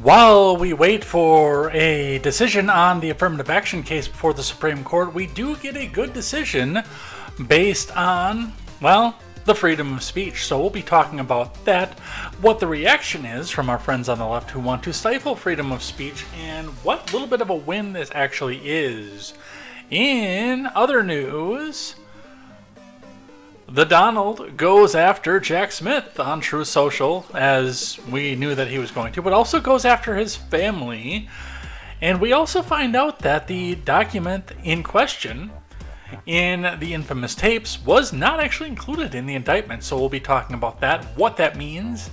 While we wait for a decision on the affirmative action case before the Supreme Court, we do get a good decision based on, well, the freedom of speech. So we'll be talking about that, what the reaction is from our friends on the left who want to stifle freedom of speech, and what little bit of a win this actually is. In other news, the Donald goes after Jack Smith on Truth Social, as we knew that he was going to, but also goes after his family. And we also find out that the document in question in the infamous tapes was not actually included in the indictment. So we'll be talking about that, what that means,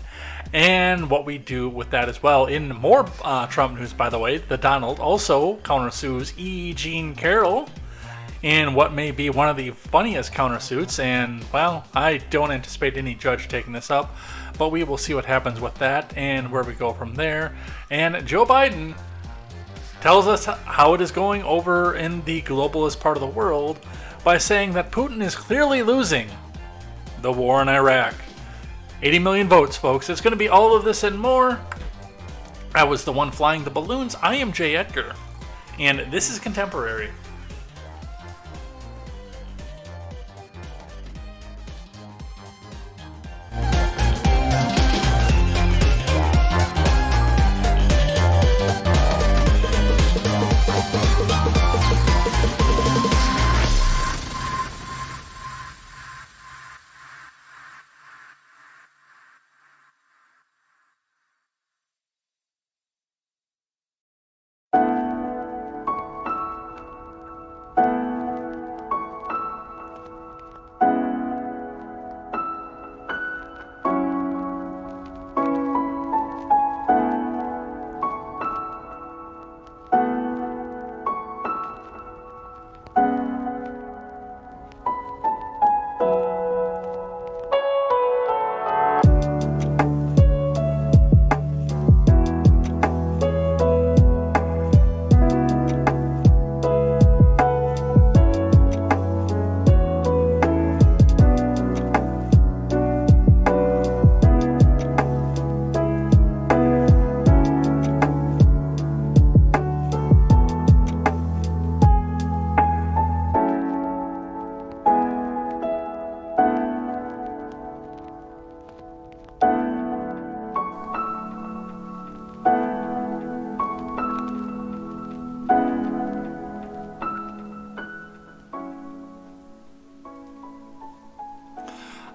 and what we do with that as well. In more Trump news, by the way, the Donald also countersues E. Jean Carroll in what may be one of the funniest countersuits, and, well, I don't anticipate any judge taking this up, but we will see what happens with that and where we go from there. And Joe Biden tells us how it is going over in the globalist part of the world by saying that Putin is clearly losing the war in Iraq. 80 million votes, folks. It's going to be all of this and more. I was the one flying the balloons. I am Jay Edgar, and this is Contemporary.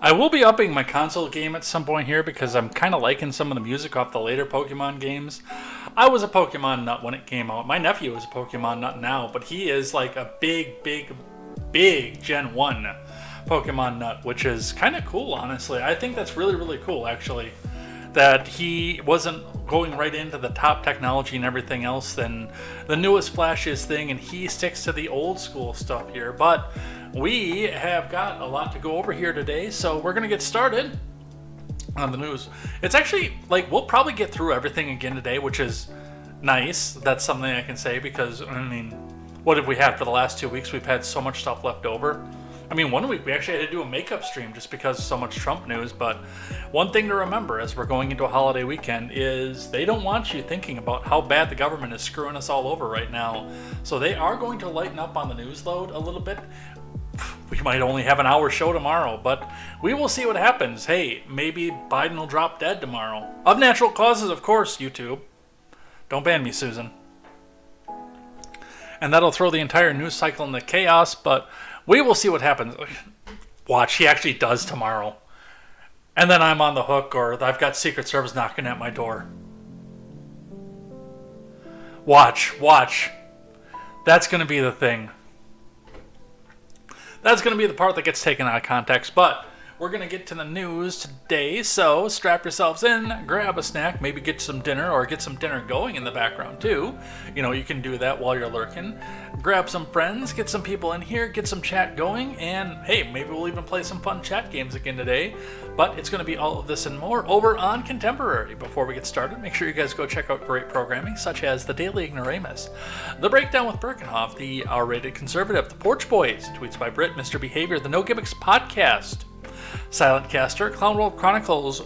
I will be upping my console game at some point here because I'm kind of liking some of the music off the later Pokemon games. I was a Pokemon nut when it came out. My nephew is a Pokemon nut now, but he is like a big Gen 1 Pokemon nut, which is kind of cool, honestly. I think that's really, really cool, actually, that he wasn't going right into the top technology and everything else than the newest, flashiest thing, and he sticks to the old school stuff here. But we have got a lot to go over here today, so we're going to get started on the news. It's actually, like, we'll probably get through everything again today, which is nice. That's something I can say because, I mean, what did we have for the last 2 weeks? We've had so much stuff left over. I mean, 1 week we actually had to do a makeup stream just because of so much Trump news, but one thing to remember as we're going into a holiday weekend is they don't want you thinking about how bad the government is screwing us all over right now. So they are going to lighten up on the news load a little bit. We might only have an hour show tomorrow, but we will see what happens. Hey, maybe Biden will drop dead tomorrow. Of natural causes, of course, YouTube. Don't ban me, Susan. And that'll throw the entire news cycle into chaos, but we will see what happens. Watch, he actually does tomorrow. And then I'm on the hook, or I've got Secret Service knocking at my door. Watch. That's going to be the thing. That's going to be the part that gets taken out of context, but we're going to get to the news today, so strap yourselves in, grab a snack, maybe get some dinner, or get some dinner going in the background too. You know, you can do that while you're lurking. Grab some friends, get some people in here, get some chat going, and hey, maybe we'll even play some fun chat games again today. But it's going to be all of this and more over on Contemporary. Before we get started, make sure you guys go check out great programming such as The Daily Ignoramus, The Breakdown with Birkenhoff, The R-Rated Conservative, The Porch Boys, Tweets by Brit, Mr. Behavior, The No Gimmicks Podcast, Silent Caster, Clown World Chronicles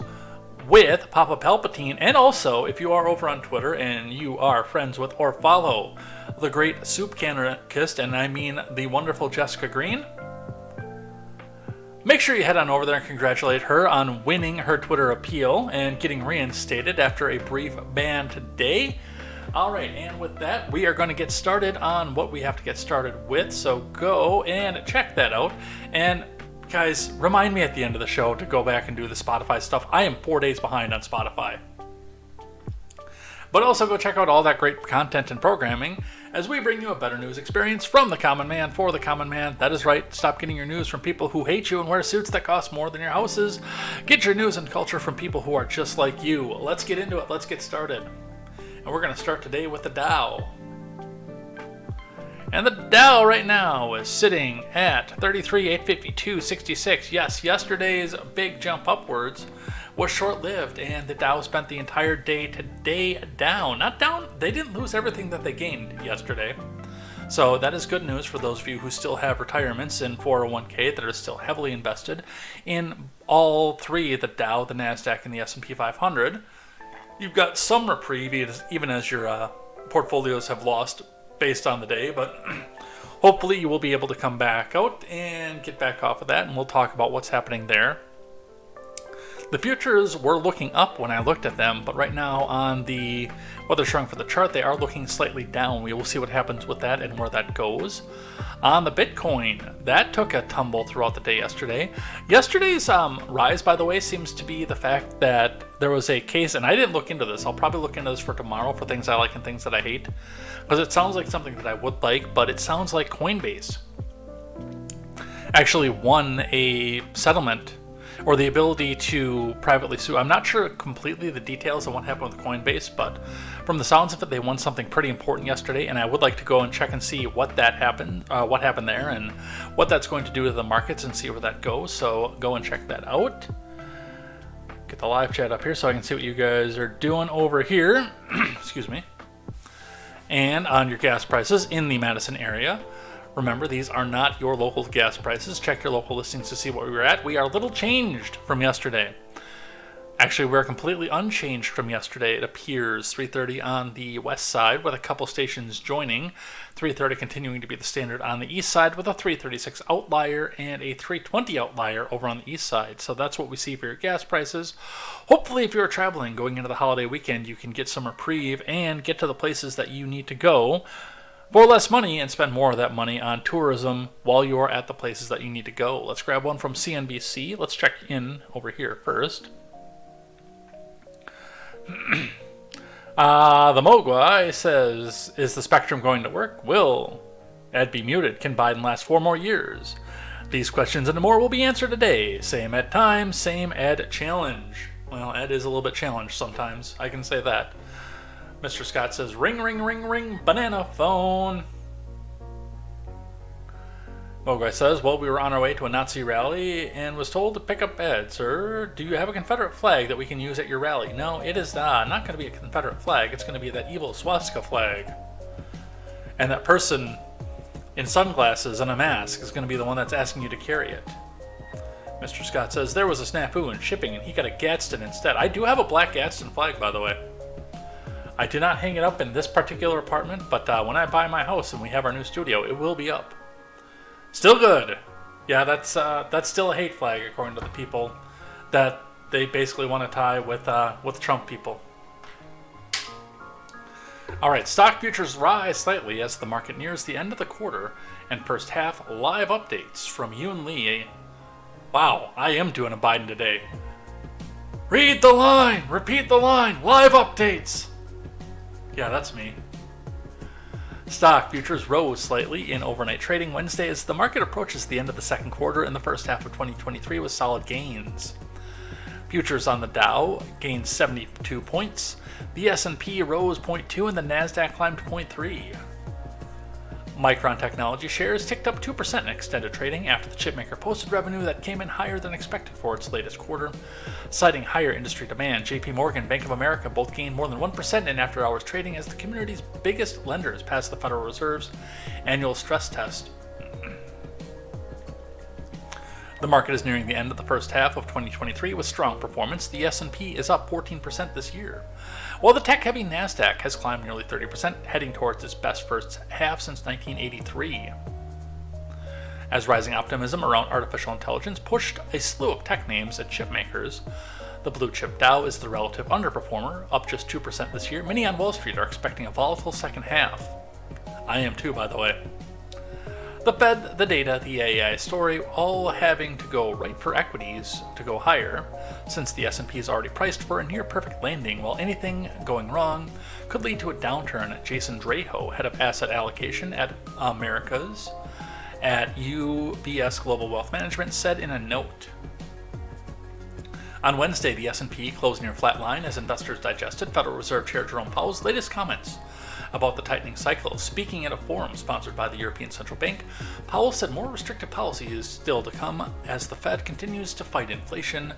with Papa Palpatine, and also, if you are over on Twitter and you are friends with or follow the great soup canist, and I mean the wonderful Jessica Green, make sure you head on over there and congratulate her on winning her Twitter appeal and getting reinstated after a brief ban today. Alright, and with that, we are going to get started on what we have to get started with, so go and check that out. And guys, remind me at the end of the show to go back and do the Spotify stuff. I am 4 days behind on Spotify. But also go check out all that great content and programming as we bring you a better news experience from the common man for the common man. That is right. Stop getting your news from people who hate you and wear suits that cost more than your houses. Get your news and culture from people who are just like you. Let's get into it. Let's get started. And we're going to start today with the Dow. And the Dow right now is sitting at 33,852.66. Yes, yesterday's big jump upwards was short-lived, and the Dow spent the entire day today down. Not down, they didn't lose everything that they gained yesterday. So that is good news for those of you who still have retirements in 401k that are still heavily invested in all three, the Dow, the NASDAQ, and the S&P 500. You've got some reprieve, even as your portfolios have lost based on the day, but hopefully you will be able to come back out and get back off of that, and we'll talk about what's happening there. The futures were looking up when I looked at them, but right now on the weather shrunk for the chart, they are looking slightly down. We will see what happens with that and where that goes. On the Bitcoin, that took a tumble throughout the day yesterday. Yesterday's rise, by the way, seems to be the fact that there was a case, and I didn't look into this. I'll probably look into this for tomorrow for things I like and things that I hate, because it sounds like something that I would like, but it sounds like Coinbase actually won a settlement or the ability to privately sue. I'm not sure completely the details of what happened with Coinbase, but from the sounds of it, they won something pretty important yesterday, and I would like to go and check and see what happened there, and what that's going to do to the markets, and see where that goes. So go and check that out. Get the live chat up here so I can see what you guys are doing over here. Excuse me. And on your gas prices in the Madison area. Remember, these are not your local gas prices. Check your local listings to see what we were at. We are a little changed from yesterday. Actually, we're completely unchanged from yesterday, it appears. 330 on the west side with a couple stations joining. 330 continuing to be the standard on the east side with a 336 outlier and a 320 outlier over on the east side. So that's what we see for your gas prices. Hopefully, if you're traveling going into the holiday weekend, you can get some reprieve and get to the places that you need to go for less money and spend more of that money on tourism while you are at the places that you need to go. Let's grab one from CNBC. Let's check in over here first. The Mogwai says, is the spectrum going to work? Will Ed be muted? Can Biden last 4 more years? These questions and more will be answered today. Same Ed time, same Ed challenge. Well, Ed is a little bit challenged sometimes. I can say that. Mr. Scott says, ring, ring, ring, ring, banana phone. Mogwai says, well, we were on our way to a Nazi rally and was told to pick up Ed. Sir, do you have a Confederate flag that we can use at your rally? No, it is not going to be a Confederate flag. It's going to be that evil swastika flag. And that person in sunglasses and a mask is going to be the one that's asking you to carry it. Mr. Scott says, there was a snafu in shipping and he got a Gadsden instead. I do have a black Gadsden flag, by the way. I did not hang it up in this particular apartment, but when I buy my house and we have our new studio, it will be up. Still good. Yeah, that's still a hate flag, according to the people that they basically want to tie with Trump people. All right, stock futures rise slightly as the market nears the end of the quarter and first half live updates from Yoon Lee. Wow, I am doing a Biden today. Read the line, repeat the line, live updates. Yeah, that's me. Stock futures rose slightly in overnight trading Wednesday as the market approaches the end of the second quarter and the first half of 2023 with solid gains. Futures on the Dow gained 72 points, the S&P rose 0.2 and the Nasdaq climbed 0.3. Micron Technology shares ticked up 2% in extended trading after the chipmaker posted revenue that came in higher than expected for its latest quarter. Citing higher industry demand, JP Morgan, Bank of America both gained more than 1% in after-hours trading as the community's biggest lenders passed the Federal Reserve's annual stress test. The market is nearing the end of the first half of 2023 with strong performance. The S&P is up 14% this year, while the tech-heavy Nasdaq has climbed nearly 30%, heading towards its best first half since 1983. As rising optimism around artificial intelligence pushed a slew of tech names and chip makers, the blue chip Dow is the relative underperformer, up just 2% this year. Many on Wall Street are expecting a volatile second half. I am too, by the way. The Fed, the data, the AI story, all having to go right for equities to go higher, since the S&P is already priced for a near-perfect landing, while anything going wrong could lead to a downturn. Jason Draho, head of asset allocation at Americas at UBS Global Wealth Management, said in a note. On Wednesday, the S&P closed near flatline as investors digested Federal Reserve Chair Jerome Powell's latest comments about the tightening cycle. Speaking at a forum sponsored by the European Central Bank, Powell said more restrictive policy is still to come as the Fed continues to fight inflation.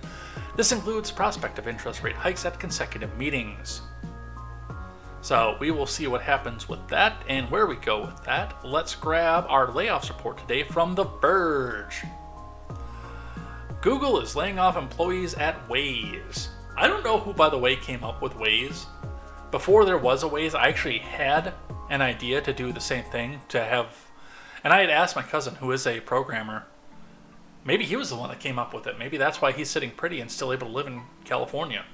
This includes prospect of interest rate hikes at consecutive meetings. So we will see what happens with that and where we go with that. Let's grab our layoffs report today from The Verge. Google is laying off employees at Waze. I don't know who, by the way, came up with Waze. Before there was a Waze, I actually had an idea to do the same thing, and I had asked my cousin, who is a programmer, maybe he was the one that came up with it. Maybe that's why he's sitting pretty and still able to live in California.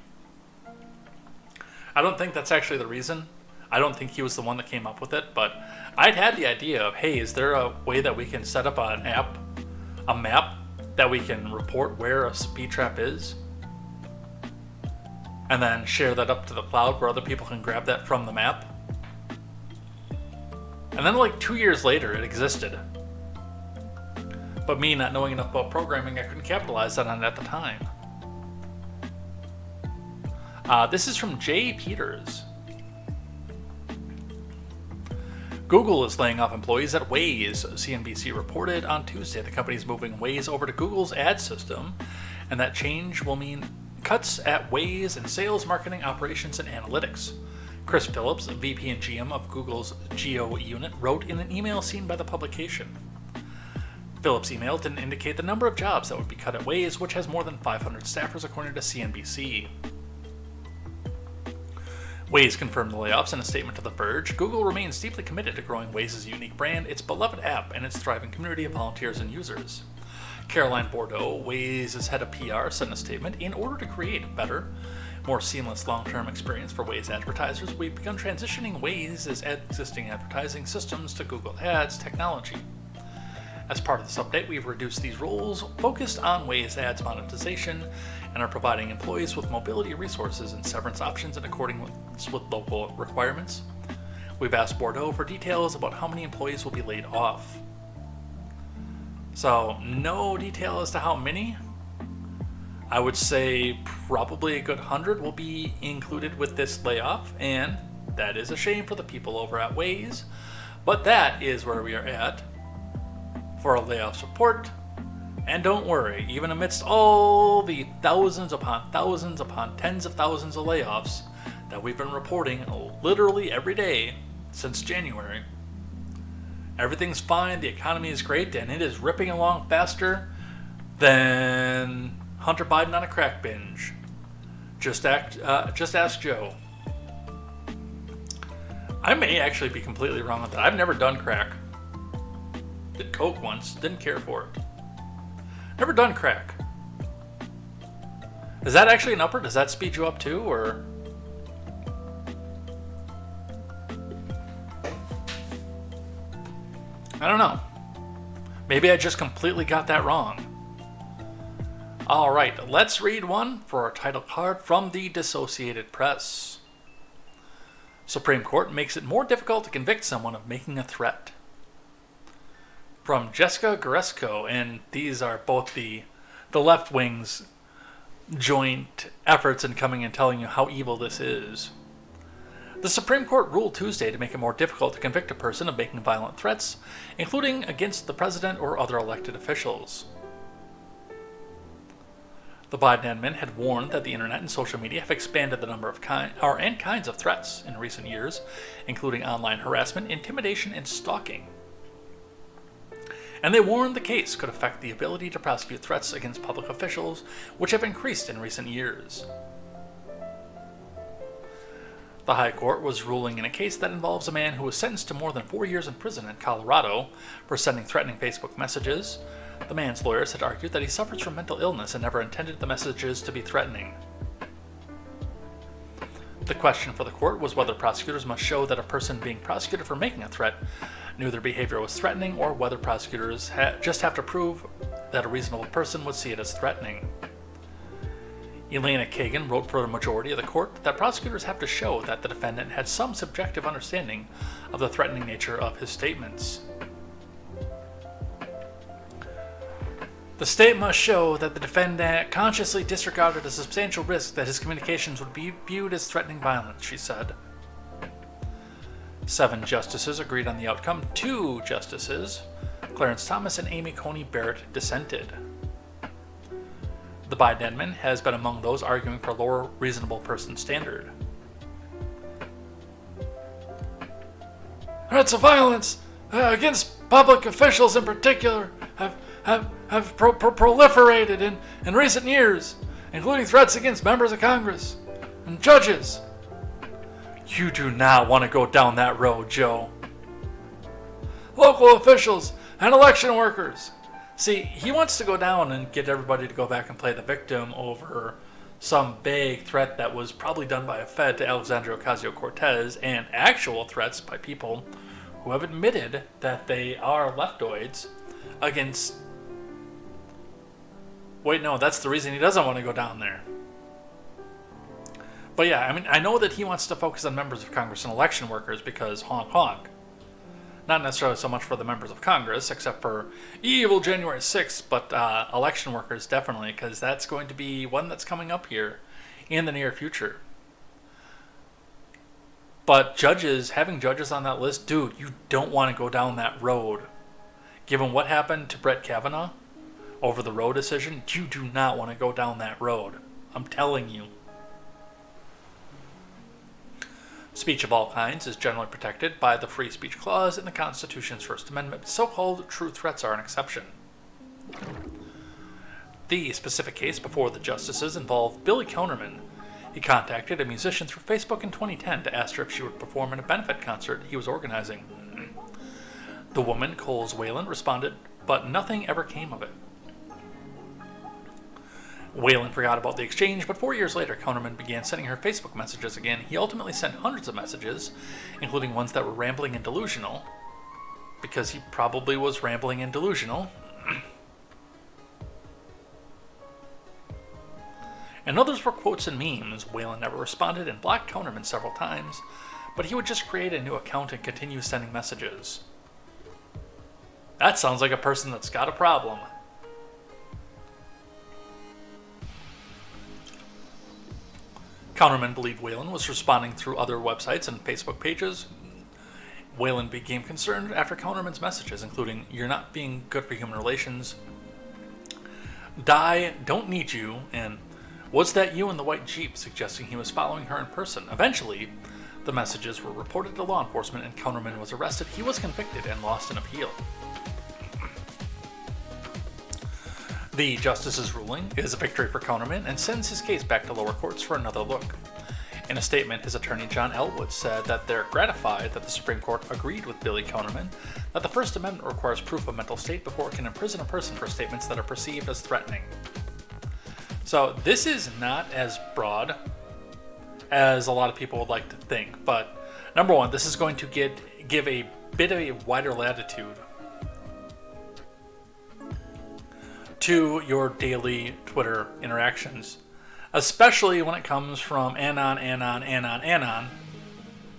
I don't think that's actually the reason. I don't think he was the one that came up with it, but I'd had the idea of, hey, is there a way that we can set up a map that we can report where a speed trap is? And then share that up to the cloud where other people can grab that from the map. And then like 2 years later, it existed. But me not knowing enough about programming, I couldn't capitalize on it at the time. This is from Jay Peters. Google is laying off employees at Waze, CNBC reported on Tuesday. The company is moving Waze over to Google's ad system, and that change will mean cuts at Waze in sales, marketing, operations, and analytics. Chris Phillips, VP and GM of Google's Geo unit, wrote in an email seen by the publication. Phillips' email didn't indicate the number of jobs that would be cut at Waze, which has more than 500 staffers according to CNBC. Waze confirmed the layoffs in a statement to The Verge. Google remains deeply committed to growing Waze's unique brand, its beloved app, and its thriving community of volunteers and users. Caroline Bordeaux, Waze's head of PR, said in a statement, in order to create better, more seamless long-term experience for Waze advertisers, we've begun transitioning Waze's existing advertising systems to Google Ads technology. As part of this update, we've reduced these roles, focused on Waze Ads monetization, and are providing employees with mobility resources and severance options in accordance with local requirements. We've asked Bordeaux for details about how many employees will be laid off. So, no detail as to how many. I would say probably a good 100 will be included with this layoff, and that is a shame for the people over at Waze, but that is where we are at for a layoff report. And don't worry, even amidst all the thousands upon tens of thousands of layoffs that we've been reporting literally every day since January, everything's fine, the economy is great, and it is ripping along faster than Hunter Biden on a crack binge. Just ask Joe. I may actually be completely wrong with that. I've never done crack. Did coke once, didn't care for it. Never done crack. Is that actually an upper? Does that speed you up too, or? I don't know. Maybe I just completely got that wrong. Alright, let's read one for our title card from the Associated Press. Supreme Court makes it more difficult to convict someone of making a threat. From Jessica Goresko, and these are both the left wing's joint efforts in coming and telling you how evil this is. The Supreme Court ruled Tuesday to make it more difficult to convict a person of making violent threats, including against the president or other elected officials. The Biden admin had warned that the internet and social media have expanded the number of kinds of threats in recent years, including online harassment, intimidation, and stalking. And they warned the case could affect the ability to prosecute threats against public officials, which have increased in recent years. The High Court was ruling in a case that involves a man who was sentenced to more than 4 years in prison in Colorado for sending threatening Facebook messages. The man's lawyers had argued that he suffers from mental illness and never intended the messages to be threatening. The question for the court was whether prosecutors must show that a person being prosecuted for making a threat knew their behavior was threatening, or whether prosecutors just have to prove that a reasonable person would see it as threatening. Elena Kagan wrote for the majority of the court that prosecutors have to show that the defendant had some subjective understanding of the threatening nature of his statements. The state must show that the defendant consciously disregarded a substantial risk that his communications would be viewed as threatening violence, she said. 7 justices agreed on the outcome. 2 justices, Clarence Thomas and Amy Coney Barrett, dissented. The Biden admin has been among those arguing for a lower reasonable person standard. Threats of violence against public officials in particular have proliferated in recent years, including threats against members of Congress and judges. You do not want to go down that road, Joe. Local officials and election workers. See, he wants to go down and get everybody to go back and play the victim over some vague threat that was probably done by a Fed to Alexandria Ocasio-Cortez, and actual threats by people who have admitted that they are leftoids against... Wait, no, that's the reason he doesn't want to go down there. But yeah, I mean, I know that he wants to focus on members of Congress and election workers because honk honk. Not necessarily so much for the members of Congress, except for evil January 6th, but election workers definitely, because that's going to be one that's coming up here in the near future. But judges, having judges on that list, dude, you don't want to go down that road. Given what happened to Brett Kavanaugh over the Roe decision, you do not want to go down that road. I'm telling you. Speech of all kinds is generally protected by the Free Speech Clause in the Constitution's First Amendment. So-called true threats are an exception. The specific case before the justices involved Billy Konerman. He contacted a musician through Facebook in 2010 to ask her if she would perform in a benefit concert he was organizing. The woman, Coles Whalen, responded, but nothing ever came of it. Whalen forgot about the exchange, but 4 years later, Counterman began sending her Facebook messages again. He ultimately sent hundreds of messages, including ones that were rambling and delusional, because he probably was rambling and delusional. And others were quotes and memes. Whalen never responded and blocked Counterman several times, but he would just create a new account and continue sending messages. That sounds like a person that's got a problem. Counterman believed Whalen was responding through other websites and Facebook pages. Whalen became concerned after Counterman's messages, including, "You're not being good for human relations," "Die, don't need you," and "Was that you in the white Jeep?" suggesting he was following her in person. Eventually, the messages were reported to law enforcement and Counterman was arrested. He was convicted and lost an appeal. The justice's ruling is a victory for Counterman and sends his case back to lower courts for another look. In a statement, his attorney John Elwood said that they're gratified that the Supreme Court agreed with Billy Counterman that the First Amendment requires proof of mental state before it can imprison a person for statements that are perceived as threatening. So this is not as broad as a lot of people would like to think, but number one, this is going to give a bit of a wider latitude to your daily Twitter interactions, especially when it comes from Anon,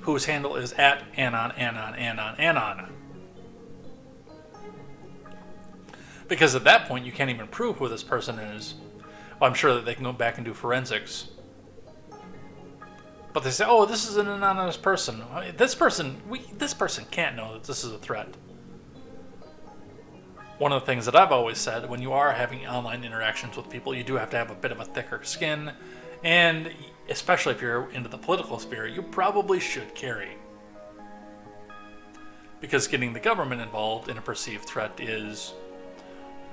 whose handle is @Anon. Because at that point, you can't even prove who this person is. Well, I'm sure that they can go back and do forensics. But they say, "Oh, this is an anonymous person. This person can't know that this is a threat." One of the things that I've always said, when you are having online interactions with people, you do have to have a bit of a thicker skin, and especially if you're into the political sphere, you probably should carry. Because getting the government involved in a perceived threat is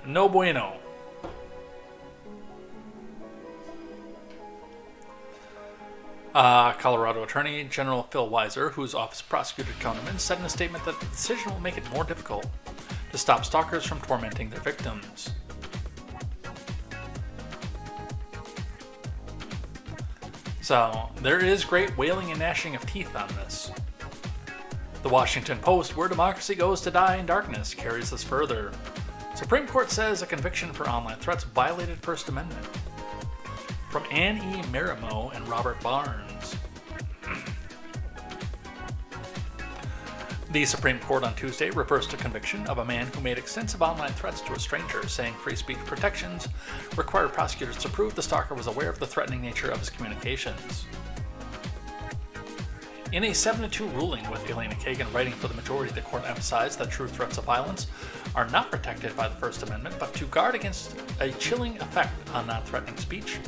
no bueno. Colorado Attorney General Phil Weiser, whose office prosecuted Counterman, said in a statement that the decision will make it more difficult to stop stalkers from tormenting their victims. So, there is great wailing and gnashing of teeth on this. The Washington Post, "Where democracy goes to die in darkness," carries this further. Supreme Court says a conviction for online threats violated First Amendment. From Anne E. Marimo and Robert Barnes. The Supreme Court on Tuesday reversed a conviction of a man who made extensive online threats to a stranger, saying free speech protections required prosecutors to prove the stalker was aware of the threatening nature of his communications. In a 7-2 ruling, with Elena Kagan writing for the majority, the court emphasized that true threats of violence are not protected by the First Amendment, but to guard against a chilling effect on non-threatening speech.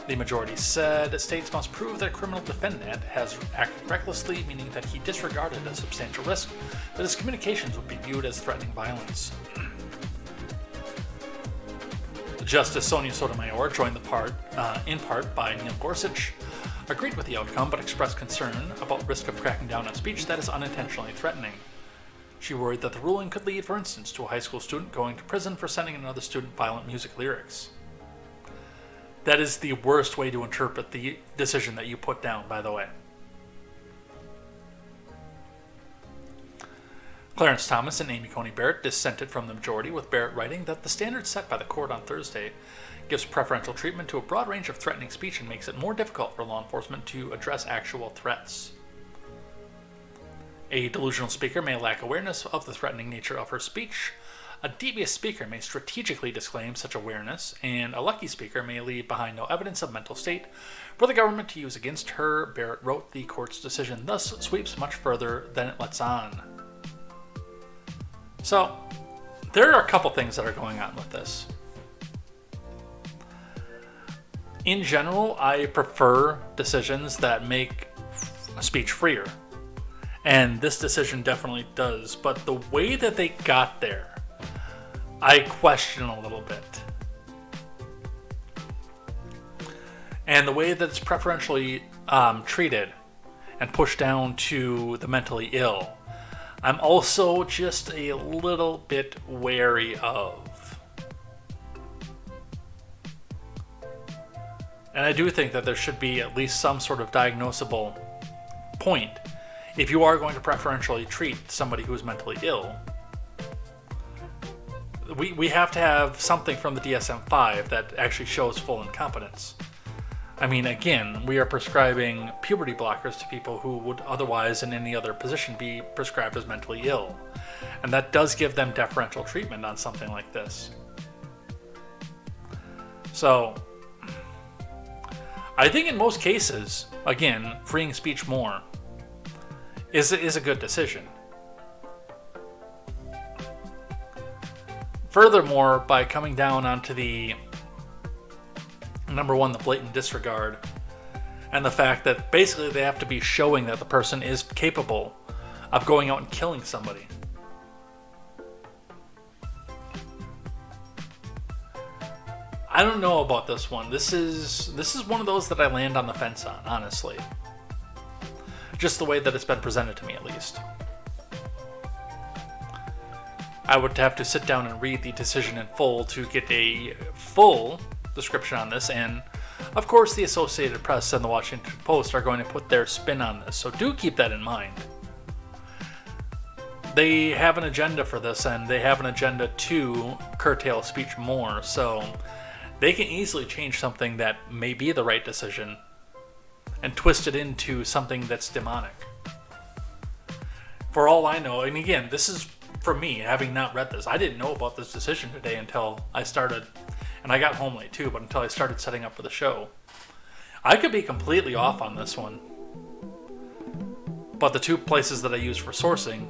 The majority said states must prove that a criminal defendant has acted recklessly, meaning that he disregarded a substantial risk that his communications would be viewed as threatening violence. Justice Sonia Sotomayor, joined in part by Neil Gorsuch, agreed with the outcome but expressed concern about risk of cracking down on speech that is unintentionally threatening. She worried that the ruling could lead, for instance, to a high school student going to prison for sending another student violent music lyrics. That is the worst way to interpret the decision that you put down, by the way. Clarence Thomas and Amy Coney Barrett dissented from the majority, with Barrett writing that the standard set by the court on Thursday gives preferential treatment to a broad range of threatening speech and makes it more difficult for law enforcement to address actual threats. A delusional speaker may lack awareness of the threatening nature of her speech. A devious speaker may strategically disclaim such awareness, and a lucky speaker may leave behind no evidence of mental state for the government to use against her. Barrett wrote the court's decision thus sweeps much further than it lets on. So, there are a couple things that are going on with this. In general, I prefer decisions that make speech freer. And this decision definitely does. But the way that they got there, I question a little bit. And the way that it's preferentially treated and pushed down to the mentally ill, I'm also just a little bit wary of. And I do think that there should be at least some sort of diagnosable point if you are going to preferentially treat somebody who is mentally ill. We have to have something from the DSM-5 that actually shows full incompetence. I mean, again, we are prescribing puberty blockers to people who would otherwise, in any other position, be prescribed as mentally ill. And that does give them deferential treatment on something like this. So, I think in most cases, again, freeing speech more is a good decision. Furthermore, by coming down onto the number one, the blatant disregard, and the fact that basically they have to be showing that the person is capable of going out and killing somebody. I don't know about this one. This is one of those that I land on the fence on, honestly. Just the way that it's been presented to me, at least. I would have to sit down and read the decision in full to get a full description on this, and of course the Associated Press and the Washington Post are going to put their spin on this, so do keep that in mind. They have an agenda for this, and they have an agenda to curtail speech more, so they can easily change something that may be the right decision and twist it into something that's demonic. For all I know, and again, this is for me, having not read this, I didn't know about this decision today until I started, and I got home late too, but until I started setting up for the show. I could be completely off on this one, but the two places that I use for sourcing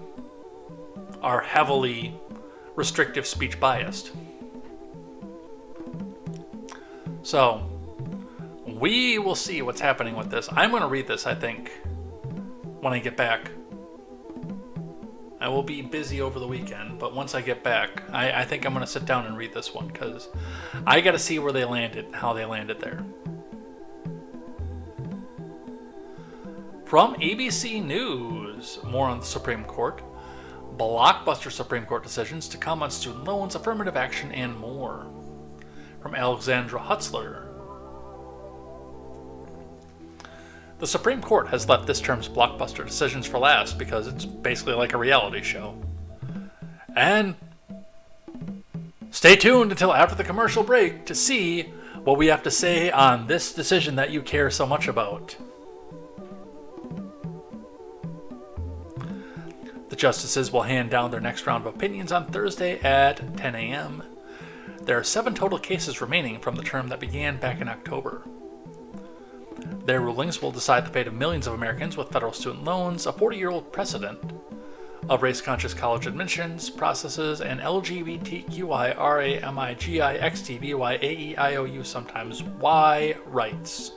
are heavily restrictive speech biased. So, we will see what's happening with this. I'm going to read this, I think, when I get back. I will be busy over the weekend, but once I get back, I think I'm going to sit down and read this one, because I got to see where they landed, how they landed there. From ABC News, more on the Supreme Court. Blockbuster Supreme Court decisions to come on student loans, affirmative action, and more. From Alexandra Hutzler. The Supreme Court has left this term's blockbuster decisions for last because it's basically like a reality show. And stay tuned until after the commercial break to see what we have to say on this decision that you care so much about. The justices will hand down their next round of opinions on Thursday at 10 a.m. There are 7 total cases remaining from the term that began back in October. Their rulings will decide the fate of millions of Americans with federal student loans, a 40-year-old precedent of race-conscious college admissions processes, and LGBTQI, sometimes Y rights.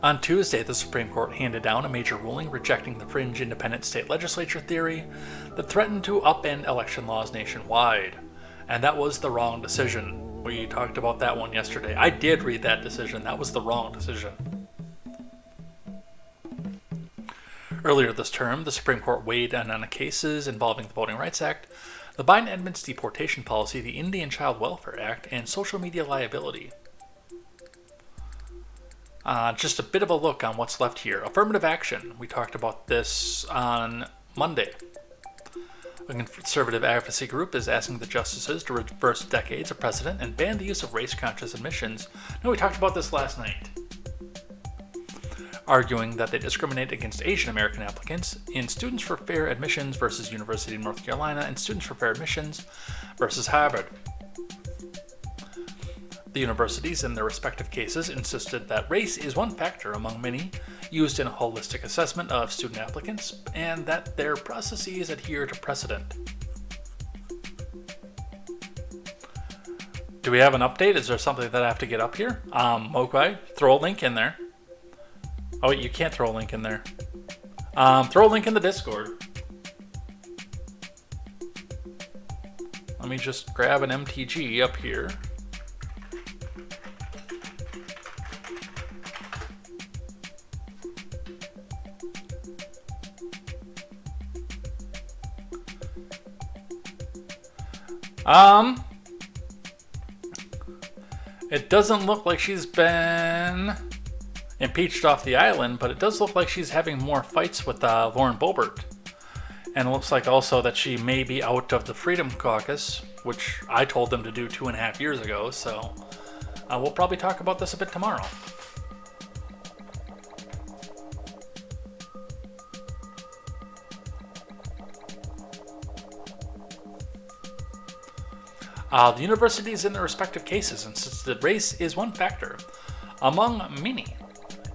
On Tuesday, the Supreme Court handed down a major ruling rejecting the fringe independent state legislature theory that threatened to upend election laws nationwide. And that was the wrong decision. We talked about that one yesterday. I did read that decision. That was the wrong decision. Earlier this term, the Supreme Court weighed in on cases involving the Voting Rights Act, the Biden-Edmunds deportation policy, the Indian Child Welfare Act, and social media liability. Just a bit of a look on what's left here. Affirmative action. We talked about this on Monday. A conservative advocacy group is asking the justices to reverse decades of precedent and ban the use of race-conscious admissions. No, we talked about this last night. Arguing that they discriminate against Asian American applicants in Students for Fair Admissions versus University of North Carolina and Students for Fair Admissions versus Harvard. The universities, in their respective cases, insisted that race is one factor among many used in a holistic assessment of student applicants, and that their processes adhere to precedent. Do we have an update? Is there something that I have to get up here? Okay, throw a link in there. Oh wait, you can't throw a link in there. Throw a link in the Discord. Let me just grab an MTG up here. It doesn't look like she's been impeached off the island, but it does look like she's having more fights with Lauren Boebert. And it looks like also that she may be out of the Freedom Caucus, which I told them to do 2.5 years ago, so we'll probably talk about this a bit tomorrow. The universities in their respective cases insist that race is one factor, among many,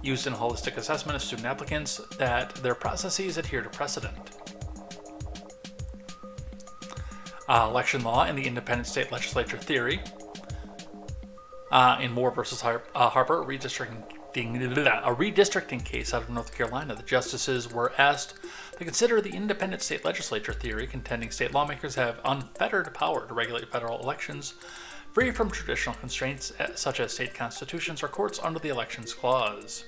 used in a holistic assessment of student applicants, that their processes adhere to precedent. Election law and the independent state legislature theory. In Moore versus Harper, a redistricting case out of North Carolina, the justices were asked to consider the independent state legislature theory, contending state lawmakers have unfettered power to regulate federal elections, free from traditional constraints such as state constitutions or courts under the Elections Clause.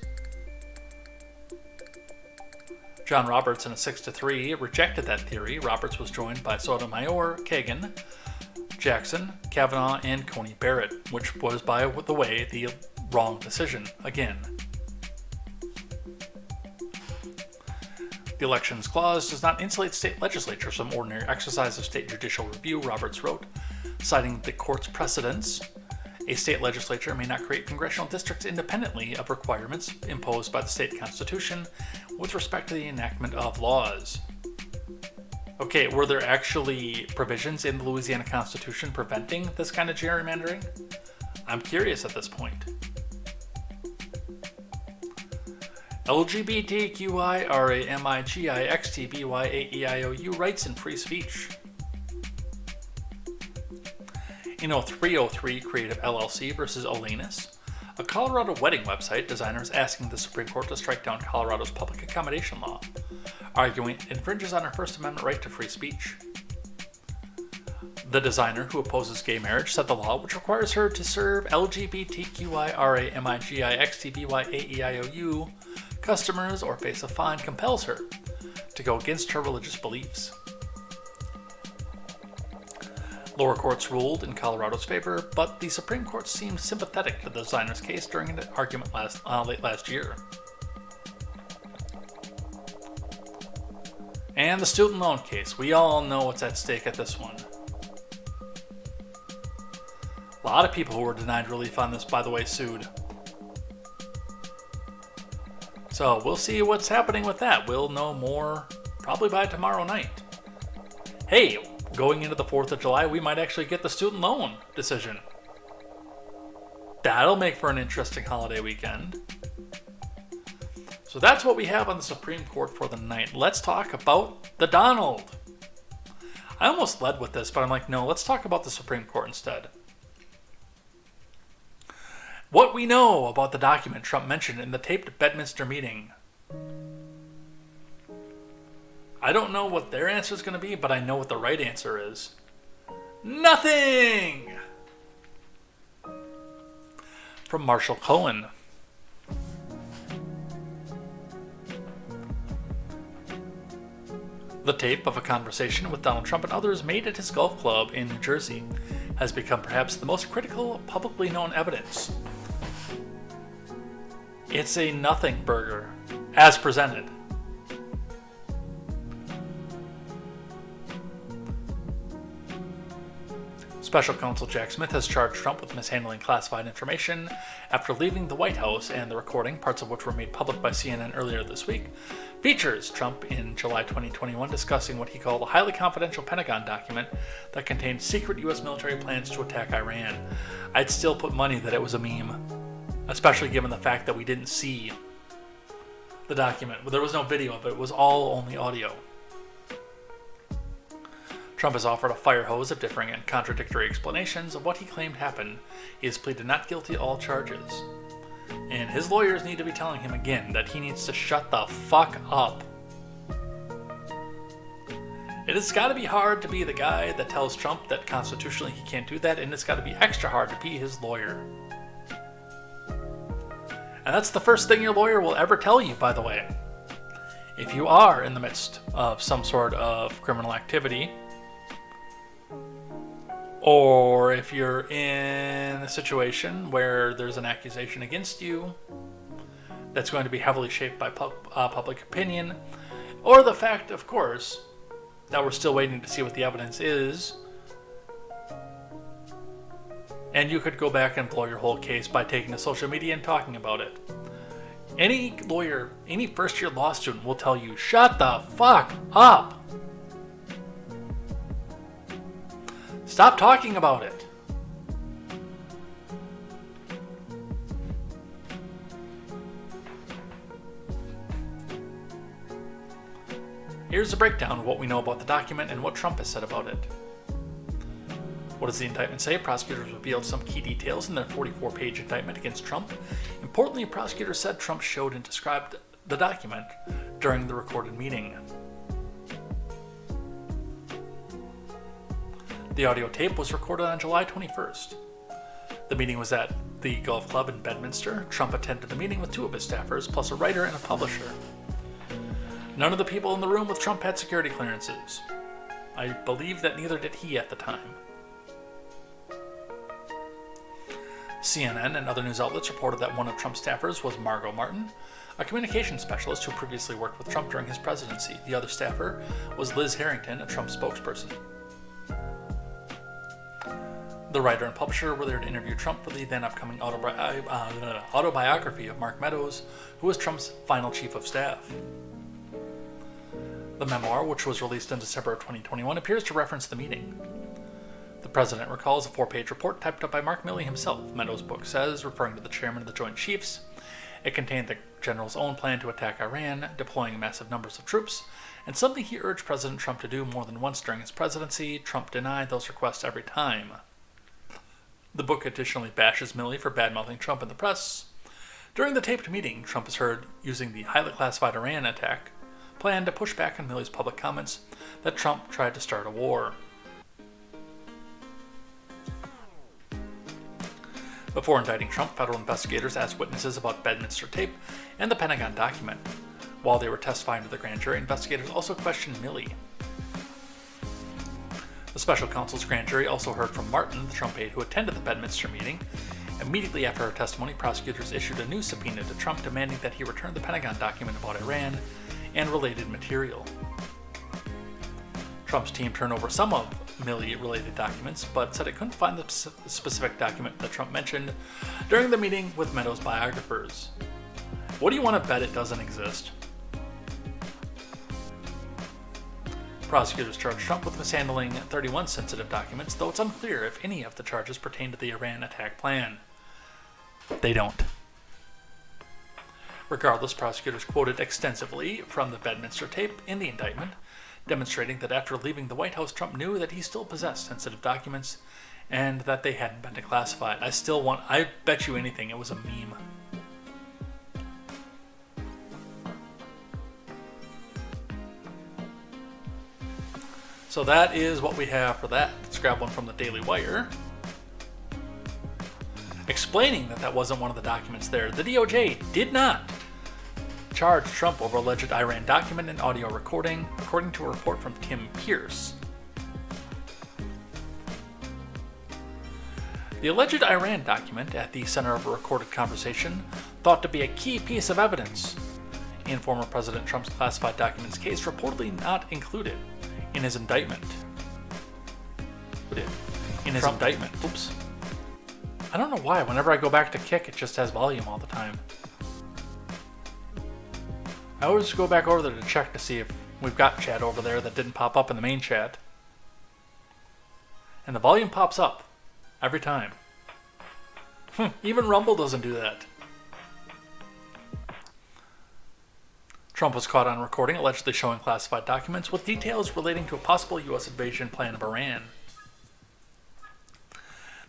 John Roberts, in a 6-3, rejected that theory. Roberts was joined by Sotomayor, Kagan, Jackson, Kavanaugh, and Coney Barrett, which was, by the way, the wrong decision again. The Elections Clause does not insulate state legislatures from ordinary exercise of state judicial review, Roberts wrote, citing the court's precedents. A state legislature may not create congressional districts independently of requirements imposed by the state constitution with respect to the enactment of laws. Okay, were there actually provisions in the Louisiana Constitution preventing this kind of gerrymandering? I'm curious at this point. LGBTQIRAMIGIXTBYAEIOU rights and free speech. In 0303 Creative LLC versus Olanus, a Colorado wedding website, designers asking the Supreme Court to strike down Colorado's public accommodation law, arguing it infringes on our First Amendment right to free speech. The designer, who opposes gay marriage, said the law, which requires her to serve LGBTQIRAMIGIXTBYAEIOU customers or face a fine, compels her to go against her religious beliefs. Lower courts ruled in Colorado's favor, but the Supreme Court seemed sympathetic to the designer's case during an argument late last year. And the student loan case. We all know what's at stake at this one. A lot of people who were denied relief on this, by the way, sued. So we'll see what's happening with that. We'll know more probably by tomorrow night. Hey, going into the 4th of July, we might actually get the student loan decision. That'll make for an interesting holiday weekend. So that's what we have on the Supreme Court for the night. Let's talk about the Donald. I almost led with this, but I'm like, no, let's talk about the Supreme Court instead. What we know about the document Trump mentioned in the taped Bedminster meeting. I don't know what their answer is going to be, but I know what the right answer is. Nothing! From Marshall Cohen. The tape of a conversation with Donald Trump and others made at his golf club in New Jersey has become perhaps the most critical publicly known evidence. It's a nothing burger, as presented. Special Counsel Jack Smith has charged Trump with mishandling classified information after leaving the White House, and the recording, parts of which were made public by CNN earlier this week, features Trump in July 2021 discussing what he called a highly confidential Pentagon document that contained secret U.S. military plans to attack Iran. I'd still put money that it was a meme, especially given the fact that we didn't see the document. There was no video of it. It was all only audio. Trump has offered a fire hose of differing and contradictory explanations of what he claimed happened. He has pleaded not guilty to all charges. And his lawyers need to be telling him again that he needs to shut the fuck up. It has got to be hard to be the guy that tells Trump that constitutionally he can't do that, and it's got to be extra hard to be his lawyer. And that's the first thing your lawyer will ever tell you, by the way. If you are in the midst of some sort of criminal activity, or if you're in a situation where there's an accusation against you that's going to be heavily shaped by public opinion, or the fact, of course, that we're still waiting to see what the evidence is, and you could go back and blow your whole case by taking to social media and talking about it. Any lawyer, any first-year law student will tell you, shut the fuck up! Stop talking about it. Here's a breakdown of what we know about the document and what Trump has said about it. What does the indictment say? Prosecutors revealed some key details in their 44-page indictment against Trump. Importantly, prosecutors said Trump showed and described the document during the recorded meeting. The audio tape was recorded on July 21st. The meeting was at the golf club in Bedminster. Trump attended the meeting with two of his staffers, plus a writer and a publisher. None of the people in the room with Trump had security clearances. I believe that neither did he at the time. CNN and other news outlets reported that one of Trump's staffers was Margot Martin, a communications specialist who previously worked with Trump during his presidency. The other staffer was Liz Harrington, a Trump spokesperson. The writer and publisher were there to interview Trump for the then upcoming autobiography of Mark Meadows, who was Trump's final chief of staff. The memoir, which was released in December of 2021, appears to reference the meeting. The president recalls a 4-page report typed up by Mark Milley himself. Meadows' book says, referring to the chairman of the Joint Chiefs, it contained the general's own plan to attack Iran, deploying massive numbers of troops, and something he urged President Trump to do more than once during his presidency. Trump denied those requests every time. The book additionally bashes Milley for bad-mouthing Trump in the press. During the taped meeting, Trump is heard using the highly classified Iran attack plan to push back on Milley's public comments that Trump tried to start a war. Before indicting Trump, federal investigators asked witnesses about Bedminster tape and the Pentagon document. While they were testifying to the grand jury, investigators also questioned Milley. The special counsel's grand jury also heard from Martin, the Trump aide who attended the Bedminster meeting. Immediately after her testimony, prosecutors issued a new subpoena to Trump demanding that he return the Pentagon document about Iran and related material. Trump's team turned over some of Milley-related documents, but said it couldn't find the specific document that Trump mentioned during the meeting with Meadows' biographers. What do you want to bet it doesn't exist? Prosecutors charged Trump with mishandling 31 sensitive documents, though it's unclear if any of the charges pertain to the Iran attack plan. They don't. Regardless, prosecutors quoted extensively from the Bedminster tape in the indictment, demonstrating that after leaving the White House, Trump knew that he still possessed sensitive documents and that they hadn't been declassified. I bet you anything it was a meme. So that is what we have for that. Let's grab one from the Daily Wire. Explaining that wasn't one of the documents there. The DOJ did not charge Trump over alleged Iran document and audio recording, according to a report from Kim Pierce. The alleged Iran document, at the center of a recorded conversation, thought to be a key piece of evidence in former President Trump's classified documents case, reportedly not included in his indictment. Oops. I don't know why, whenever I go back to Kick, it just has volume all the time. I always go back over there to check to see if we've got chat over there that didn't pop up in the main chat. And the volume pops up every time. Even Rumble doesn't do that. Trump was caught on recording allegedly showing classified documents with details relating to a possible U.S. invasion plan of Iran.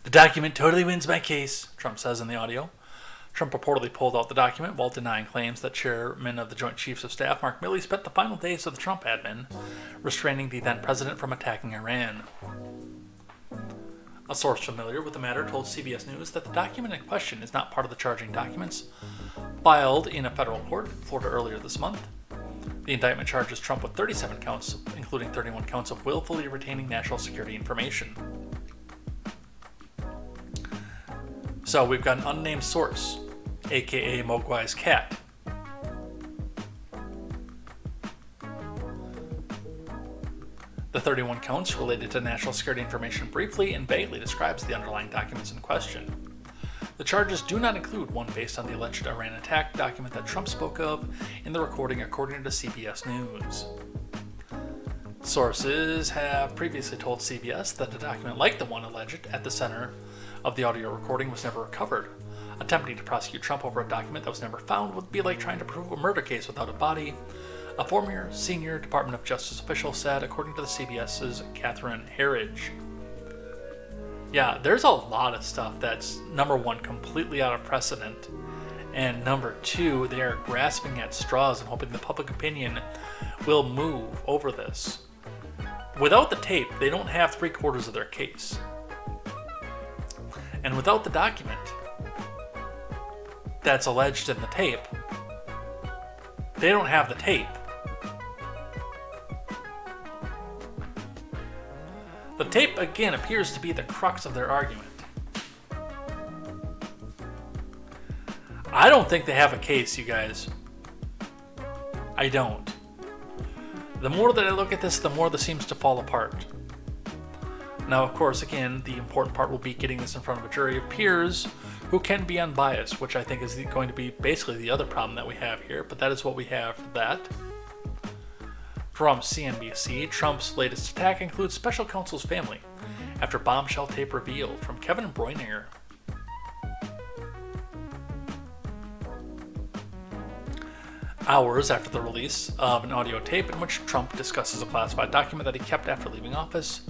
The document totally wins my case, Trump says in the audio. Trump reportedly pulled out the document while denying claims that Chairman of the Joint Chiefs of Staff, Mark Milley, spent the final days of the Trump admin restraining the then president from attacking Iran. A source familiar with the matter told CBS News that the document in question is not part of the charging documents filed in a federal court in Florida earlier this month. The indictment charges Trump with 37 counts, including 31 counts of willfully retaining national security information. So we've got an unnamed source, aka Mogwai's cat. The 31 counts related to national security information briefly and vaguely describes the underlying documents in question. The charges do not include one based on the alleged Iran attack document that Trump spoke of in the recording, according to CBS News. Sources have previously told CBS that a document like the one alleged at the center of the audio recording was never recovered. Attempting to prosecute Trump over a document that was never found would be like trying to prove a murder case without a body, a former senior Department of Justice official said, according to the CBS's Catherine Herridge. Yeah, there's a lot of stuff that's, number one, completely out of precedent, and number two, they are grasping at straws and hoping the public opinion will move over this. Without the tape, they don't have 3/4 of their case. And without the document that's alleged in the tape, they don't have the tape. The tape, again, appears to be the crux of their argument. I don't think they have a case, you guys. I don't. The more that I look at this, the more this seems to fall apart. Now, of course, again, the important part will be getting this in front of a jury of peers who can be unbiased, which I think is going to be basically the other problem that we have here, but that is what we have for that. From CNBC, Trump's latest attack includes special counsel's family after bombshell tape revealed from Kevin Breuninger. Hours after the release of an audio tape in which Trump discusses a classified document that he kept after leaving office,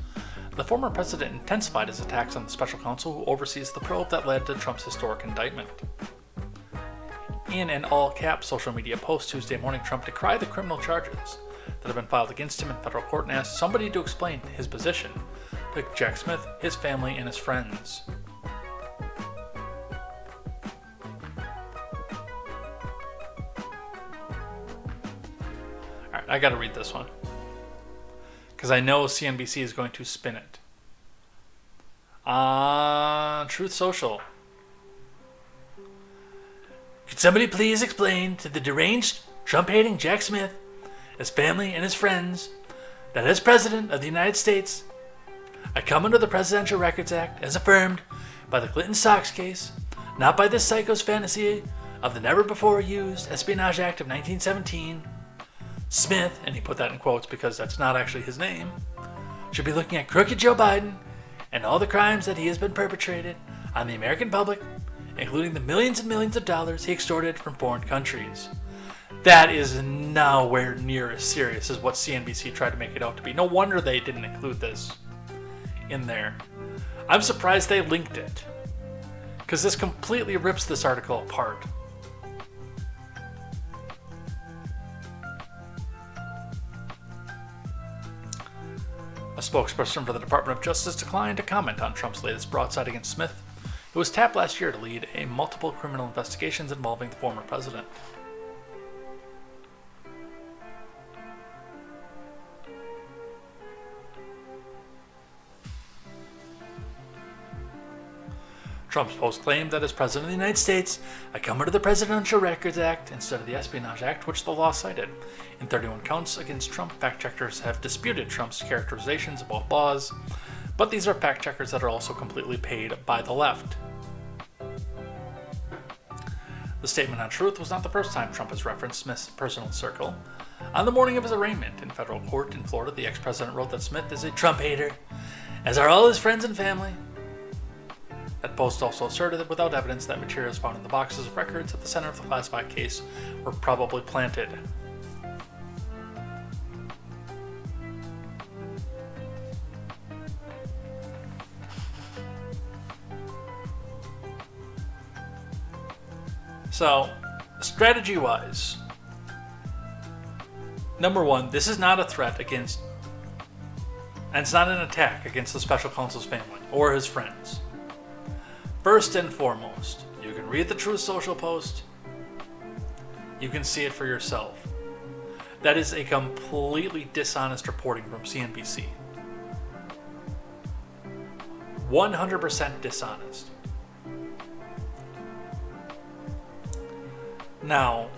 the former president intensified his attacks on the special counsel who oversees the probe that led to Trump's historic indictment. In an all-cap social media post Tuesday morning, Trump decried the criminal charges that have been filed against him in federal court and asked somebody to explain his position to Jack Smith, his family, and his friends. Alright, I gotta read this one, because I know CNBC is going to spin it. Truth Social. Could somebody please explain to the deranged, Trump-hating Jack Smith, his family, and his friends that as President of the United States, I come under the Presidential Records Act as affirmed by the Clinton Sox case, not by this psycho's fantasy of the never-before-used Espionage Act of 1917. Smith, and he put that in quotes because that's not actually his name, should be looking at crooked Joe Biden and all the crimes that he has been perpetrated on the American public, including the millions and millions of dollars he extorted from foreign countries. That is nowhere near as serious as what CNBC tried to make it out to be. No wonder they didn't include this in there. I'm surprised they linked it, because this completely rips this article apart. A spokesperson for the Department of Justice declined to comment on Trump's latest broadside against Smith, who was tapped last year to lead multiple criminal investigations involving the former president. Trump's post claimed that as President of the United States, I come under the Presidential Records Act instead of the Espionage Act, which the law cited. In 31 counts against Trump, fact-checkers have disputed Trump's characterizations of both laws, but these are fact-checkers that are also completely paid by the left. The statement on Truth was not the first time Trump has referenced Smith's personal circle. On the morning of his arraignment in federal court in Florida, the ex-president wrote that Smith is a Trump hater, as are all his friends and family. That post also asserted that without evidence that materials found in the boxes of records at the center of the classified case were probably planted. So, strategy-wise, number one, this is not a threat against, and it's not an attack against the special counsel's family or his friends. First and foremost, you can read the Truth Social post. You can see it for yourself. That is a completely dishonest reporting from CNBC. 100% dishonest. Now,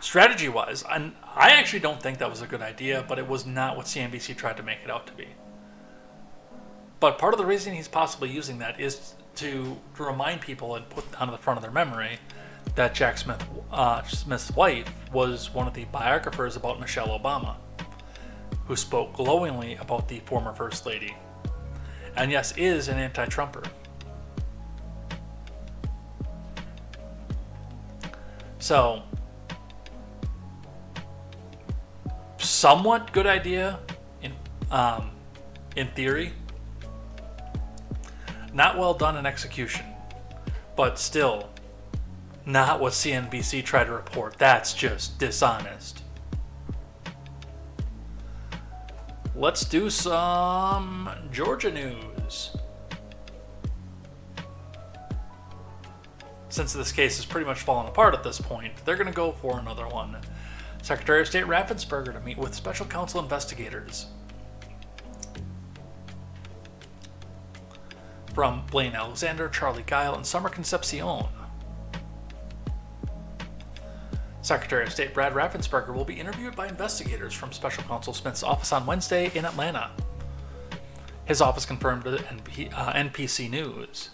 strategy-wise, I actually don't think that was a good idea, but it was not what CNBC tried to make it out to be. But part of the reason he's possibly using that is to remind people and put on the front of their memory that Jack Smith's wife was one of the biographers about Michelle Obama, who spoke glowingly about the former First Lady, and yes, is an anti-Trumper. So, somewhat good idea in theory. Not well done in execution, but still not what CNBC tried to report. That's just dishonest. Let's do some Georgia news. Since this case is pretty much falling apart at this point, they're going to go for another one. Secretary of State Raffensperger to meet with special counsel investigators. From Blaine Alexander, Charlie Guile, and Summer Concepcion. Secretary of State Brad Raffensperger will be interviewed by investigators from Special Counsel Smith's office on Wednesday in Atlanta. His office confirmed to NPC News.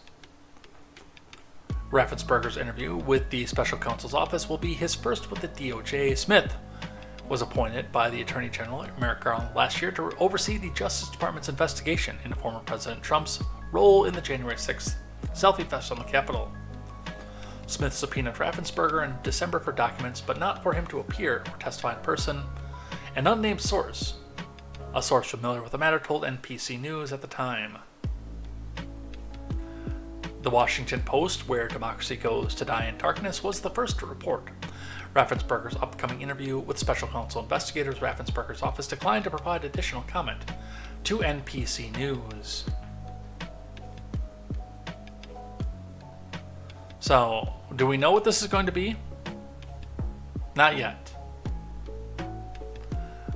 Raffensperger's interview with the Special Counsel's office will be his first with the DOJ. Smith was appointed by the Attorney General Merrick Garland last year to oversee the Justice Department's investigation into former President Trump's role in the January 6th selfie fest on the Capitol. Smith subpoenaed Raffensperger in December for documents, but not for him to appear or testify in person. An unnamed source, a source familiar with the matter, told NPC News at the time. The Washington Post, where democracy goes to die in darkness, was the first to report Raffensperger's upcoming interview with special counsel investigators. Raffensperger's office declined to provide additional comment to NPC News. So, do we know what this is going to be? Not yet.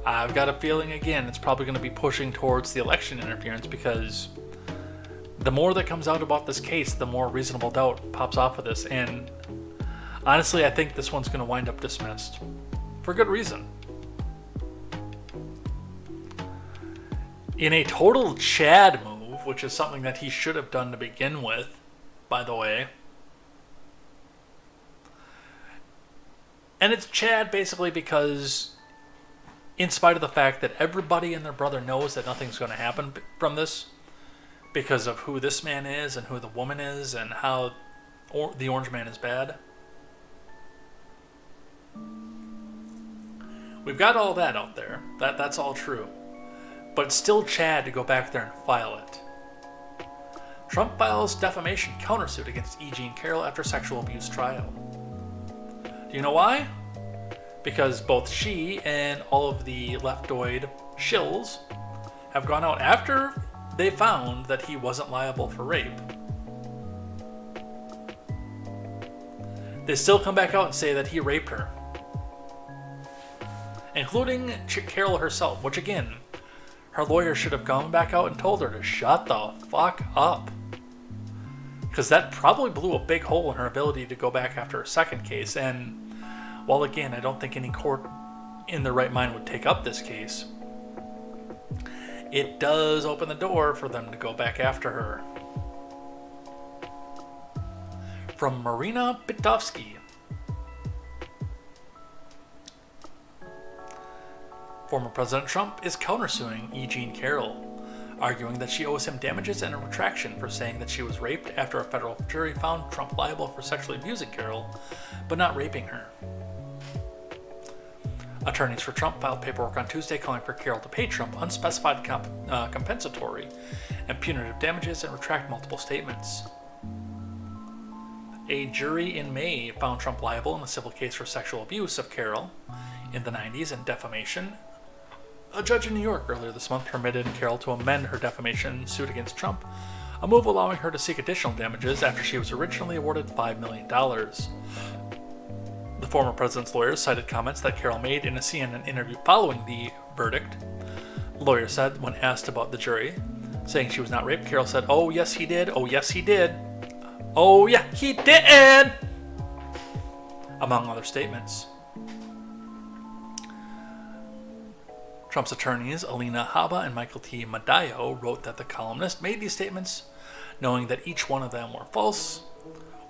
I've got a feeling, again, it's probably going to be pushing towards the election interference, because the more that comes out about this case, the more reasonable doubt pops off of this. And honestly, I think this one's going to wind up dismissed. For good reason. In a total Chad move, which is something that he should have done to begin with, by the way. And it's Chad basically because, in spite of the fact that everybody and their brother knows that nothing's going to happen from this, because of who this man is and who the woman is and how the orange man is bad. We've got all that out there. That's all true. But it's still Chad to go back there and file it. Trump files defamation countersuit against E. Jean Carroll after sexual abuse trial. Do you know why? Because both she and all of the leftoid shills have gone out after they found that he wasn't liable for rape. They still come back out and say that he raped her. Including Carol herself, which again, her lawyer should have gone back out and told her to shut the fuck up. Because that probably blew a big hole in her ability to go back after a second case. And while again, I don't think any court in their right mind would take up this case, it does open the door for them to go back after her. From Marina Bitovsky. Former President Trump is countersuing E. Jean Carroll, arguing that she owes him damages and a retraction for saying that she was raped after a federal jury found Trump liable for sexually abusing Carroll, but not raping her. Attorneys for Trump filed paperwork on Tuesday calling for Carroll to pay Trump unspecified compensatory and punitive damages and retract multiple statements. A jury in May found Trump liable in a civil case for sexual abuse of Carroll in the 90s and defamation. A judge in New York earlier this month permitted Carroll to amend her defamation suit against Trump, a move allowing her to seek additional damages after she was originally awarded $5 million. The former president's lawyers cited comments that Carroll made in a CNN interview following the verdict. The lawyer said, when asked about the jury, saying she was not raped, Carroll said, "Oh, yes, he did. Oh, yes, he did. Oh, yeah, he did." among other statements. Trump's attorneys, Alina Habba and Michael T. Madayo, wrote that the columnist made these statements knowing that each one of them were false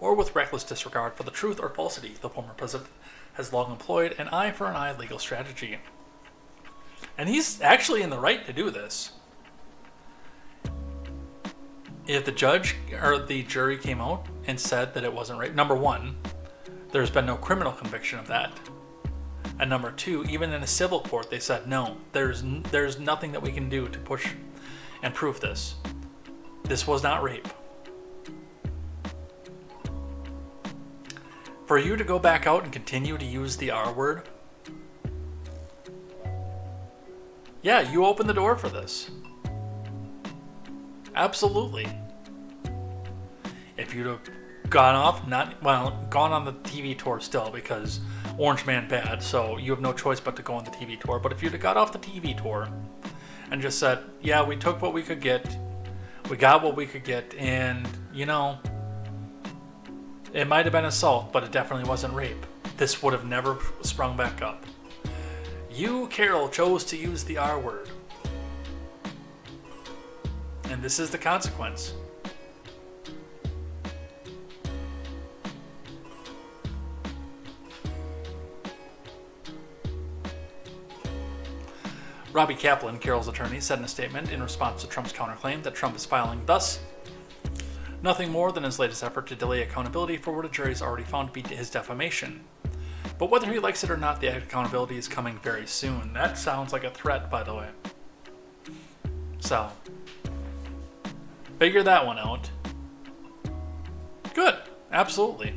or with reckless disregard for the truth or falsity. The former president has long employed an eye for an eye legal strategy. And he's actually in the right to do this. If the judge or the jury came out and said that it wasn't rape, number one, there's been no criminal conviction of that. And number two, even in a civil court, they said, no, there's nothing that we can do to push and prove this. This was not rape. For you to go back out and continue to use the R word, yeah, you opened the door for this. Absolutely. If you'd have gone on the TV tour still, because Orange Man bad, so you have no choice but to go on the TV tour. But if you'd have got off the TV tour and just said, yeah, we took what we could get, we got what we could get, and, you know, it might have been assault, but it definitely wasn't rape, this would have never sprung back up. You, Carol, chose to use the R word. And this is the consequence. Robbie Kaplan, Carol's attorney, said in a statement in response to Trump's counterclaim that Trump is filing thus nothing more than his latest effort to delay accountability for what a jury has already found to be his defamation. But whether he likes it or not, the accountability is coming very soon. That sounds like a threat, by the way. So, figure that one out. Good. Absolutely.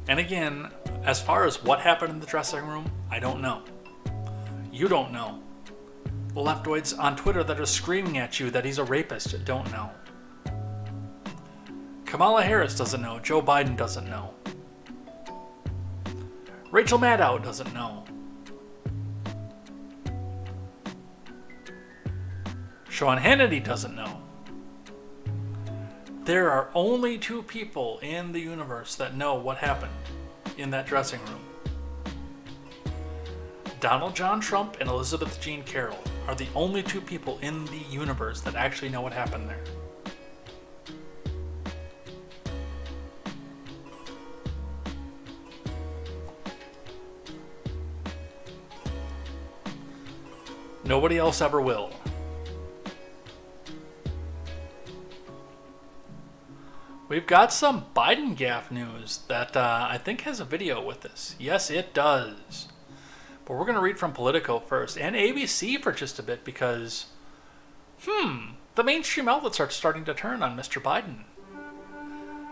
And again, as far as what happened in the dressing room, I don't know. You don't know. The leftoids on Twitter that are screaming at you that he's a rapist don't know. Kamala Harris doesn't know. Joe Biden doesn't know. Rachel Maddow doesn't know. Sean Hannity doesn't know. There are only two people in the universe that know what happened in that dressing room. Donald John Trump and Elizabeth Jean Carroll are the only two people in the universe that actually know what happened there. Nobody else ever will. We've got some Biden gaffe news that I think has a video with this. Yes, it does. But we're going to read from Politico first, and ABC for just a bit, because, the mainstream outlets are starting to turn on Mr. Biden.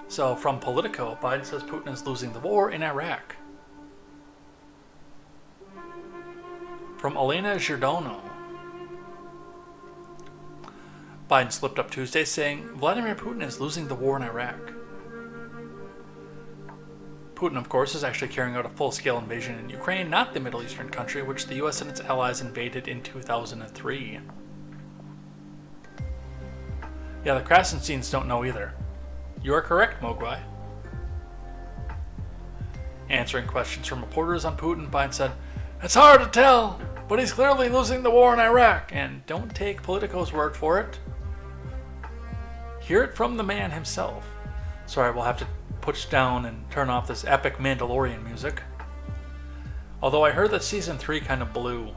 So from Politico, Biden says Putin is losing the war in Iraq. From Elena Giordano, Biden slipped up Tuesday saying Vladimir Putin is losing the war in Iraq. Putin, of course, is actually carrying out a full-scale invasion in Ukraine, not the Middle Eastern country which the US and its allies invaded in 2003. Yeah, the Krasensteins don't know either. You are correct, Mogwai. Answering questions from reporters on Putin, Biden said, "It's hard to tell, but he's clearly losing the war in Iraq." And don't take Politico's word for it. Hear it from the man himself. Sorry, we'll have to push down and turn off this epic Mandalorian music. Although I heard that season 3 kind of blew.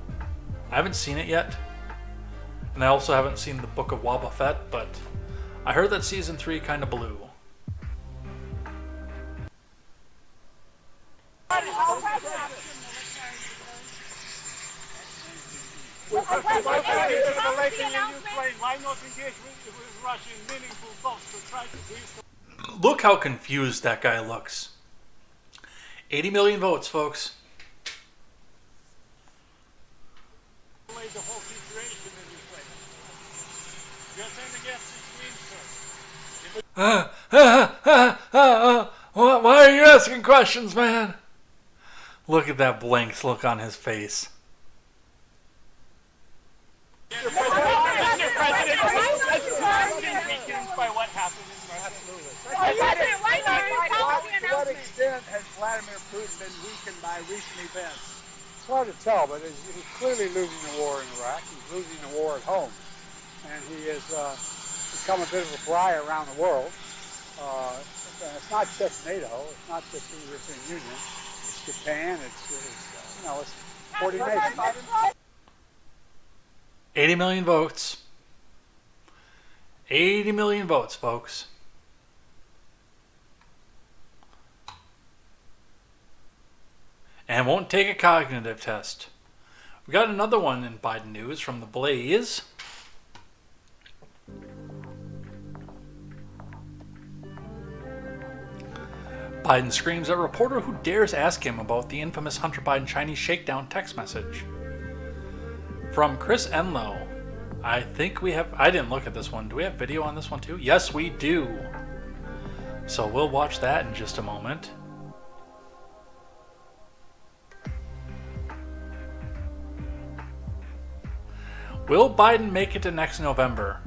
I haven't seen it yet. And I also haven't seen the Book of Boba Fett, but I heard that season 3 kind of blew. Look how confused that guy looks. 80 million votes, folks. Why are you asking questions, man? Look at that blank look on his face. Mr. President, been weakened by recent events? It's hard to tell, but he's clearly losing the war in Iraq. He's losing the war at home. And he has become a bit of a pariah around the world. And it's not just NATO. It's not just the European Union. It's Japan. It's 40 nations. 80 million votes. 80 million votes, folks. And won't take a cognitive test. We got another one in Biden news from the Blaze. Biden screams at reporter who dares ask him about the infamous Hunter Biden Chinese shakedown text message. From Chris Enlow. I think we have... I didn't look at this one. Do we have video on this one too? Yes, we do. So we'll watch that in just a moment. Will Biden make it to next November?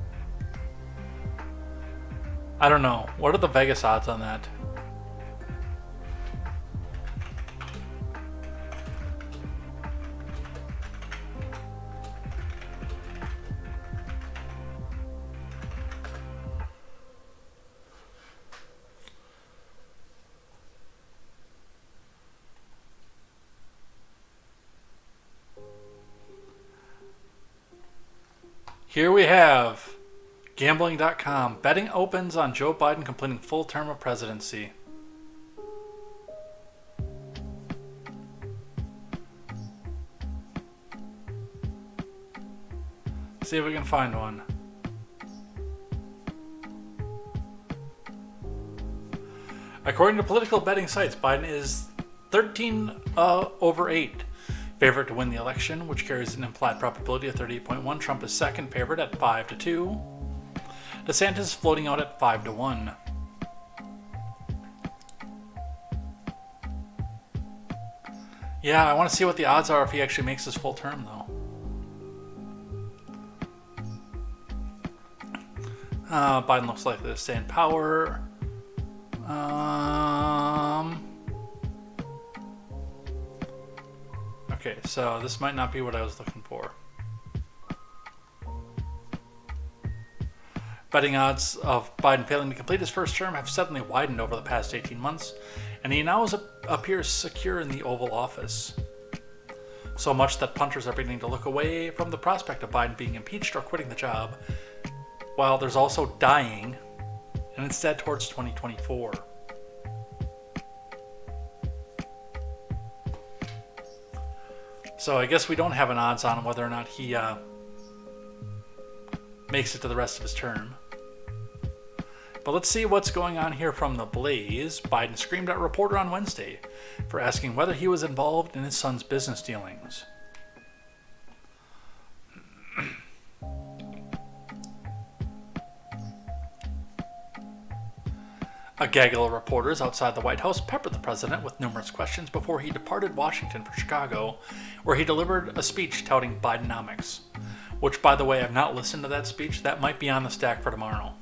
I don't know. What are the Vegas odds on that? Here we have gambling.com. Betting opens on Joe Biden completing full term of presidency. See if we can find one. According to political betting sites, Biden is 13/8. Favorite to win the election, which carries an implied probability of 38.1. Trump is second favorite at 5-2. DeSantis is floating out at 5-1. Yeah, I want to see what the odds are if he actually makes his full term, though. Biden looks likely to stay in power. Okay, so this might not be what I was looking for. Betting odds of Biden failing to complete his first term have suddenly widened over the past 18 months, and he now appears secure in the Oval Office. So much that punters are beginning to look away from the prospect of Biden being impeached or quitting the job, while there's also dying, and instead towards 2024. So I guess we don't have an odds on whether or not he makes it to the rest of his term. But let's see what's going on here from the Blaze. Biden screamed at a reporter on Wednesday for asking whether he was involved in his son's business dealings. A gaggle of reporters outside the White House peppered the president with numerous questions before he departed Washington for Chicago, where he delivered a speech touting Bidenomics. Which, by the way, I've not listened to that speech. That might be on the stack for tomorrow.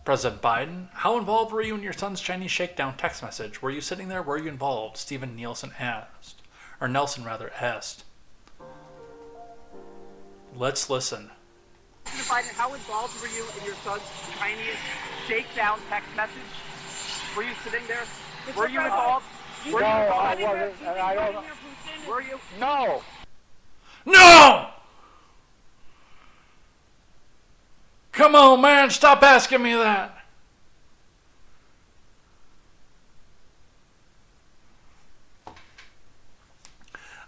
President Biden, how involved were you in your son's Chinese shakedown text message? Were you sitting there? Were you involved? Stephen Nelson asked. Let's listen. Mr. Biden, how involved were you in your son's Chinese shakedown text message? Were you sitting there? Were you involved? No, I wasn't, and I don't know. Were you? No! No! Come on, man, stop asking me that.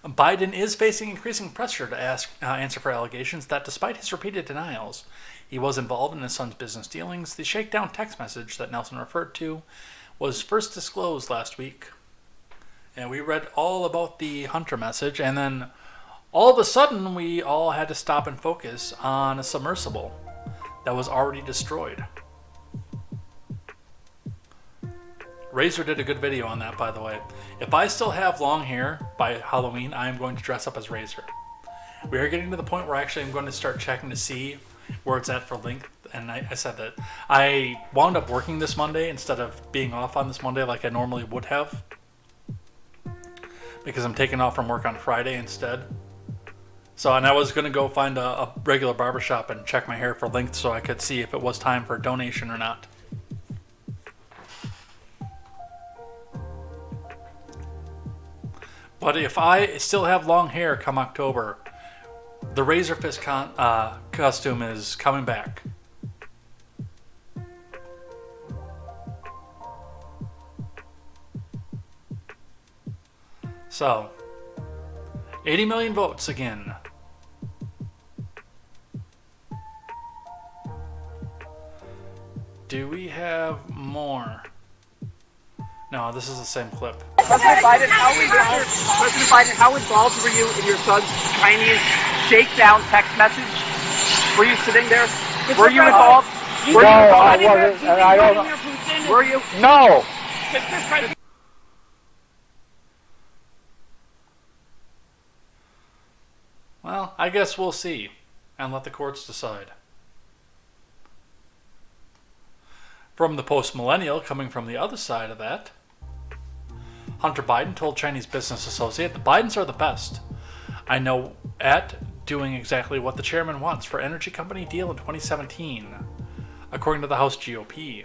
Biden is facing increasing pressure to answer for allegations that despite his repeated denials, he was involved in his son's business dealings. The shakedown text message that Nelson referred to was first disclosed last week. And we read all about the Hunter message, and then all of a sudden we all had to stop and focus on a submersible that was already destroyed. Razor did a good video on that, by the way. If I still have long hair by Halloween, I am going to dress up as Razor. We are getting to the point where actually I'm going to start checking to see where it's at for length. And I said that I wound up working this Monday instead of being off on this Monday like I normally would have, because I'm taking off from work on Friday instead. So, and I was going to go find a regular barbershop and check my hair for length so I could see if it was time for a donation or not. But if I still have long hair come October, the Razor Fist costume is coming back. So, 80 million votes again. Do we have more? No, this is the same clip. President Biden, how involved were you in your son's Chinese shakedown text message? Were you sitting there? Were you involved? No, I wasn't, and I don't. Were you? No. Well, I guess we'll see and let the courts decide. From the post-millennial, coming from the other side of that, Hunter Biden told Chinese business associate, the Bidens are the best. I know at doing exactly what the chairman wants for energy company deal in 2017, according to the House GOP.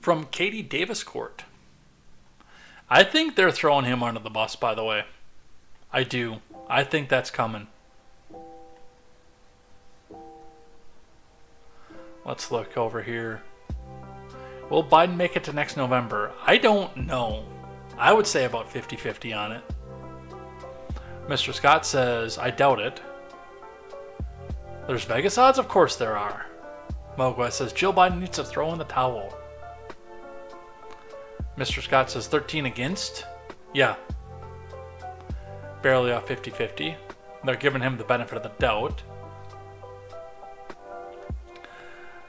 From Katie Davis Court. I think they're throwing him under the bus, by the way. I do. I think that's coming. Let's look over here. Will Biden make it to next November? I don't know. I would say about 50-50 on it. Mr. Scott says, I doubt it. There's Vegas odds? Of course there are. Mogwai says, Jill Biden needs to throw in the towel. Mr. Scott says 13 against? Yeah. Barely off 50-50. They're giving him the benefit of the doubt.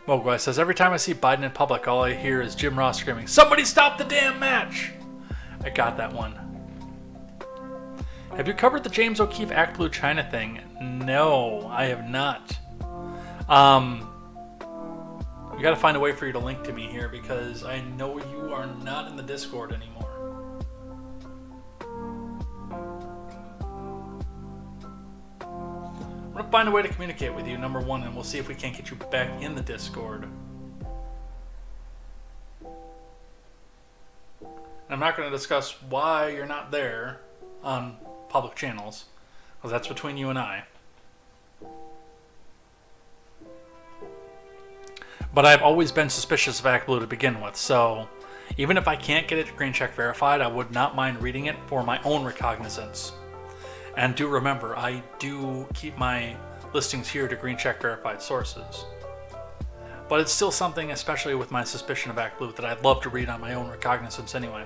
Mogwai says, every time I see Biden in public, all I hear is Jim Ross screaming, somebody stop the damn match! I got that one. Have you covered the James O'Keefe Act Blue China thing? No, I have not. We gotta find a way for you to link to me here because I know you are not in the Discord anymore. I'm gonna find a way to communicate with you, number one, and we'll see if we can't get you back in the Discord. I'm not going to discuss why you're not there on public channels, because that's between you and I. But I've always been suspicious of ActBlue to begin with, so even if I can't get it green check verified, I would not mind reading it for my own recognizance. And do remember, I do keep my listings here to green check verified sources. But it's still something, especially with my suspicion of ActBlue, that I'd love to read on my own recognizance anyway.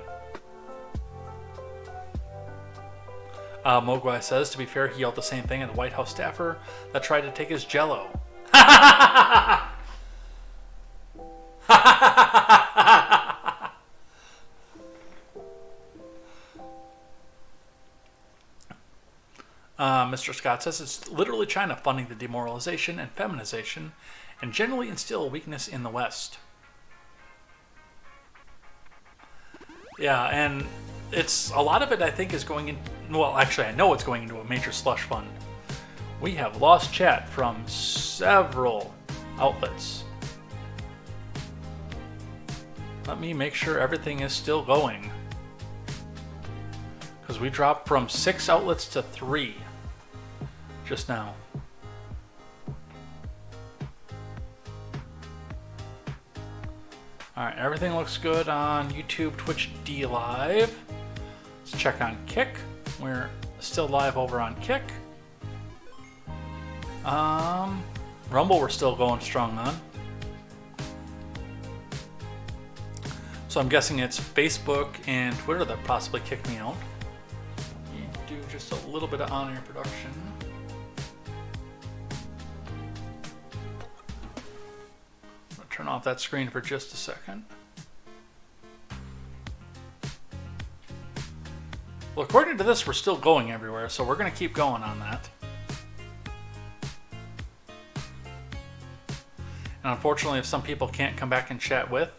Mogwai says, to be fair, he yelled the same thing at a White House staffer that tried to take his jello. Mr. Scott says it's literally China funding the demoralization and feminization and generally instill weakness in the West. Yeah, and it's a lot of it I think is going in, well actually I know it's going into a major slush fund. We have lost chat from several outlets. Let me make sure everything is still going. Because we dropped from 6 outlets to 3 just now. Alright, everything looks good on YouTube, Twitch, D Live. Let's check on Kick. We're still live over on Kick. Rumble we're still going strong on. So I'm guessing it's Facebook and Twitter that possibly kicked me out. Do just a little bit of on-air production. I'm going to turn off that screen for just a second. Well, according to this, we're still going everywhere, so we're going to keep going on that. And unfortunately, if some people can't come back and chat with,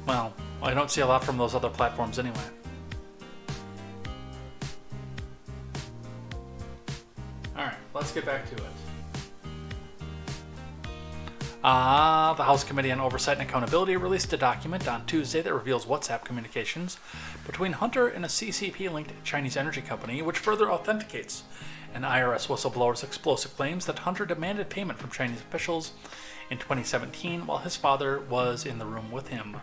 well, I don't see a lot from those other platforms anyway. Alright, let's get back to it. The House Committee on Oversight and Accountability released a document on Tuesday that reveals WhatsApp communications between Hunter and a CCP-linked Chinese energy company, which further authenticates an IRS whistleblower's explosive claims that Hunter demanded payment from Chinese officials in 2017 while his father was in the room with him.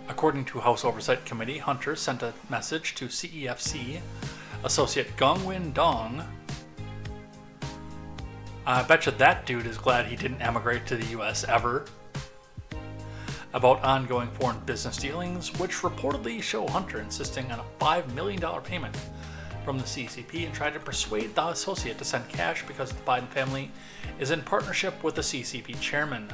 According to House Oversight Committee, Hunter sent a message to CEFC associate Gongwin Dong. I bet you that dude is glad he didn't emigrate to the US ever. About ongoing foreign business dealings, which reportedly show Hunter insisting on a $5 million payment from the CCP and tried to persuade the associate to send cash because the Biden family is in partnership with the CCP chairman.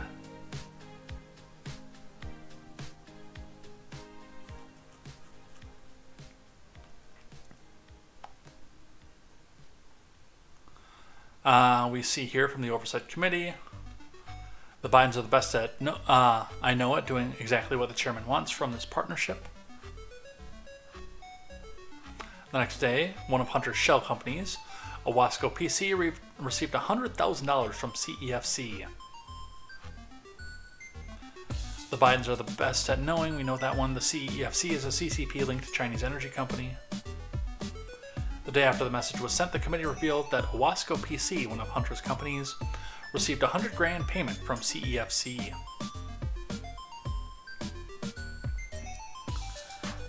We see here from the Oversight Committee, the Bidens are the best at, I know it, doing exactly what the chairman wants from this partnership. The next day, one of Hunter's shell companies, Owasco PC, received $100,000 from CEFC. The Bidens are the best at knowing, we know that one. The CEFC is a CCP-linked Chinese energy company. The day after the message was sent, the committee revealed that Owasco PC, one of Hunter's companies, received $100,000 payment from CEFC.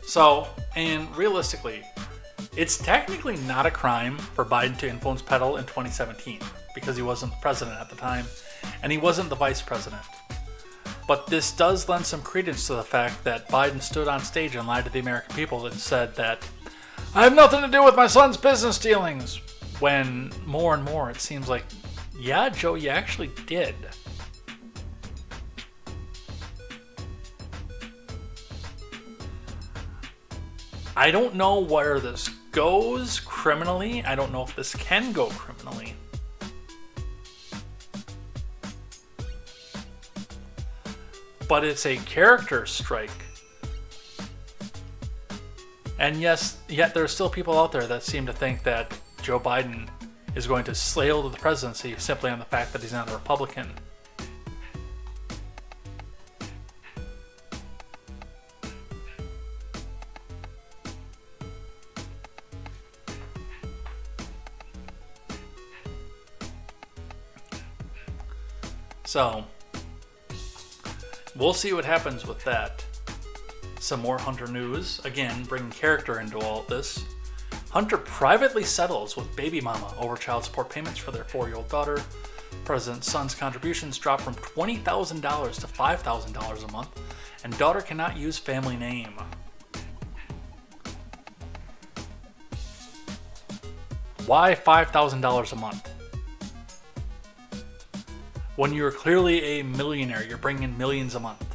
So, and realistically, it's technically not a crime for Biden to influence peddle in 2017 because he wasn't the president at the time and he wasn't the vice president. But this does lend some credence to the fact that Biden stood on stage and lied to the American people and said that I have nothing to do with my son's business dealings, when more and more it seems like, yeah, Joe, you actually did. I don't know where this goes criminally. I don't know if this can go criminally. But it's a character strike. And yes, yet there are still people out there that seem to think that Joe Biden is going to sail to the presidency simply on the fact that he's not a Republican. So, we'll see what happens with that. Some more Hunter news, again bringing character into all of this. Hunter privately settles with baby mama over child support payments for their 4-year-old daughter. President's son's contributions drop from $20,000 to $5,000 a month, and daughter cannot use family name. Why $5,000 a month? When you're clearly a millionaire, you're bringing in millions a month.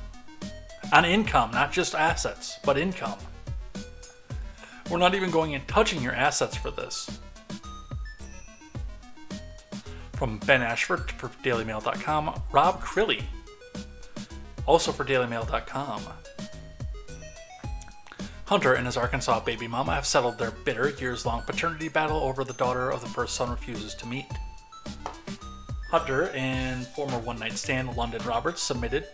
On income, not just assets, but income. We're not even going and touching your assets for this. From Ben Ashford for DailyMail.com, Rob Crilly, also for DailyMail.com. Hunter and his Arkansas baby mama have settled their bitter, years-long paternity battle over the daughter of the first son refuses to meet. Hunter and former one-night stand London Roberts submitted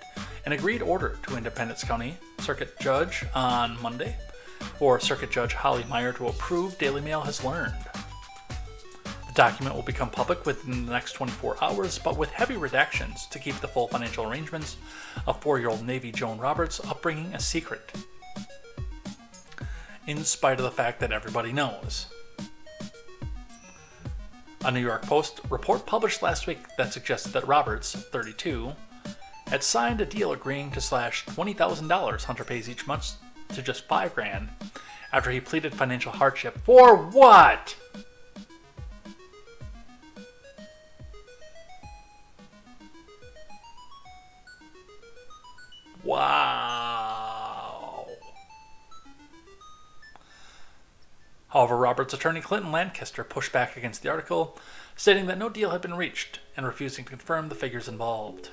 an agreed order to Independence County Circuit Judge on Monday for Circuit Judge Holly Meyer to approve, Daily Mail has learned. The document will become public within the next 24 hours, but with heavy redactions to keep the full financial arrangements of 4-year-old Navy Joan Roberts' upbringing a secret, in spite of the fact that everybody knows. A New York Post report published last week that suggested that Roberts, 32, had signed a deal agreeing to slash $20,000 Hunter pays each month to just $5,000 after he pleaded financial hardship. For what? Wow. However, Roberts' attorney Clinton Lancaster pushed back against the article, stating that no deal had been reached and refusing to confirm the figures involved.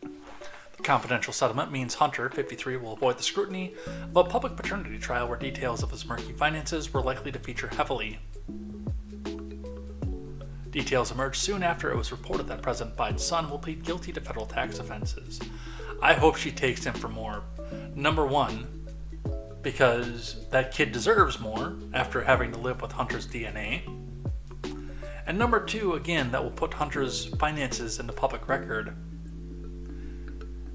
The confidential settlement means Hunter, 53, will avoid the scrutiny of a public paternity trial where details of his murky finances were likely to feature heavily. Details emerged soon after it was reported that President Biden's son will plead guilty to federal tax offenses. I hope she takes him for more. Number one, because that kid deserves more after having to live with Hunter's DNA. And number two, again, that will put Hunter's finances in the public record.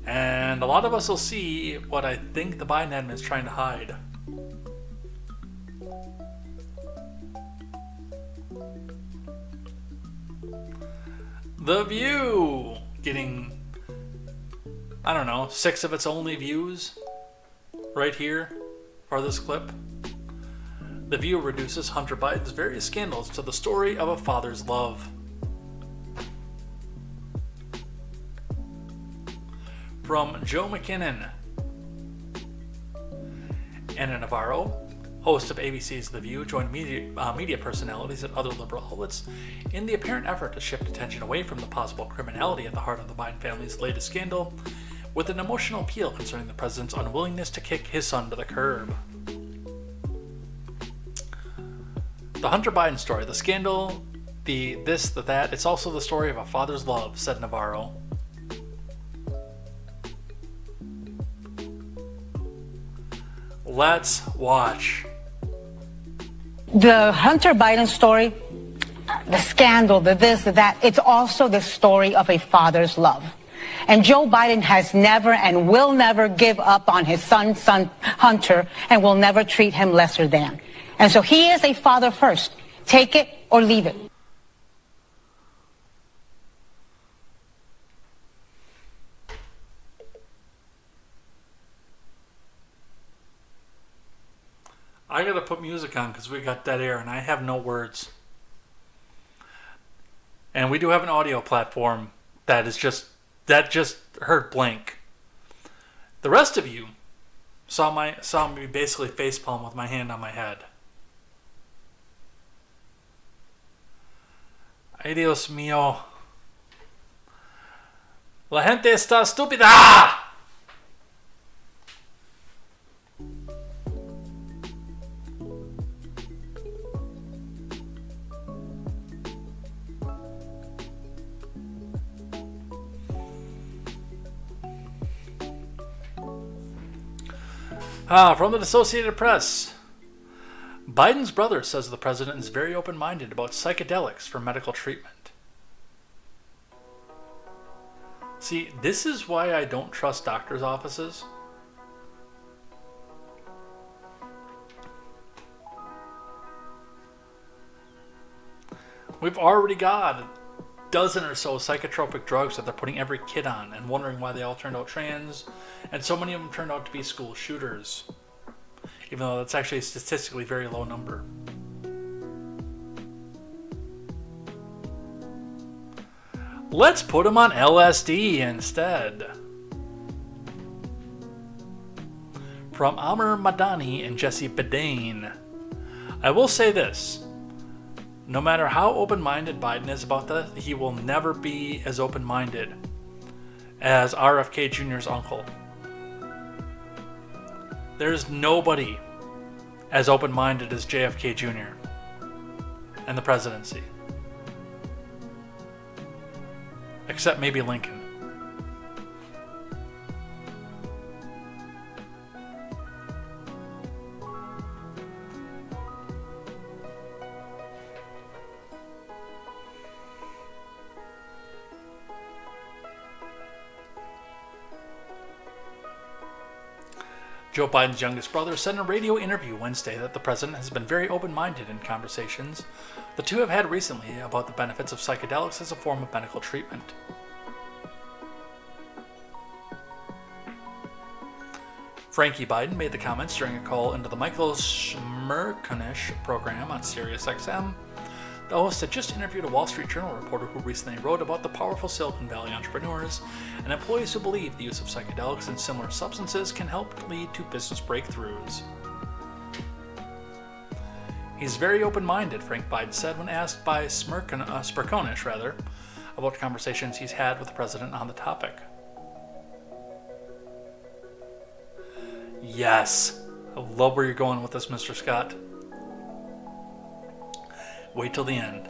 And a lot of us will see what I think the Biden admin is trying to hide. The View getting, I don't know, 6 of its only views right here for this clip. The View reduces Hunter Biden's various scandals to the story of a father's love. From Joe McKinnon. Anna Navarro, host of ABC's The View, joined media personalities at other liberal outlets in the apparent effort to shift attention away from the possible criminality at the heart of the Biden family's latest scandal, with an emotional appeal concerning the president's unwillingness to kick his son to the curb. The Hunter Biden story, the scandal, the this, the that, it's also the story of a father's love, said Navarro. Let's watch. The Hunter Biden story, the scandal, the this, the that, it's also the story of a father's love. And Joe Biden has never and will never give up on his son Hunter, and will never treat him lesser than. And so he is a father first. Take it or leave it. I gotta put music on because we got dead air and I have no words. And we do have an audio platform that just heard blank. The rest of you saw me basically facepalm with my hand on my head. Ay Dios mío. La gente está estúpida. From the Associated Press. Biden's brother says the president is very open-minded about psychedelics for medical treatment. See, this is why I don't trust doctors' offices. We've already got a dozen or so psychotropic drugs that they're putting every kid on and wondering why they all turned out trans, and so many of them turned out to be school shooters, even though that's actually a statistically very low number. Let's put them on LSD instead. From Amr Madani and Jesse Bedane. I will say this. No matter how open-minded Biden is about this, he will never be as open-minded as RFK Jr.'s uncle. There's nobody as open-minded as JFK Jr. and the presidency. Except maybe Lincoln. Joe Biden's youngest brother said in a radio interview Wednesday that the president has been very open-minded in conversations the two have had recently about the benefits of psychedelics as a form of medical treatment. Frankie Biden made the comments during a call into the Michael Smerconish program on SiriusXM. The host had just interviewed a Wall Street Journal reporter who recently wrote about the powerful Silicon Valley entrepreneurs and employees who believe the use of psychedelics and similar substances can help lead to business breakthroughs. He's very open-minded, Frank Biden said when asked by Smirkonish, about conversations he's had with the president on the topic. Yes. I love where you're going with this, Mr. Scott. Wait till the end.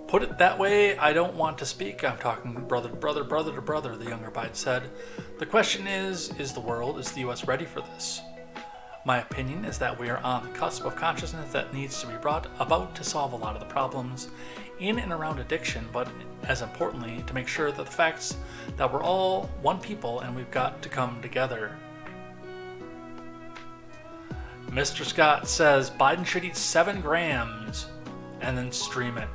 Put it that way, I don't want to speak. I'm talking brother to brother, the younger Biden said. The question is the U.S. ready for this? My opinion is that we are on the cusp of consciousness that needs to be brought about to solve a lot of the problems in and around addiction, but as importantly, to make sure that the facts that we're all one people and we've got to come together. Mr. Scott says Biden should eat 7 grams and then stream it.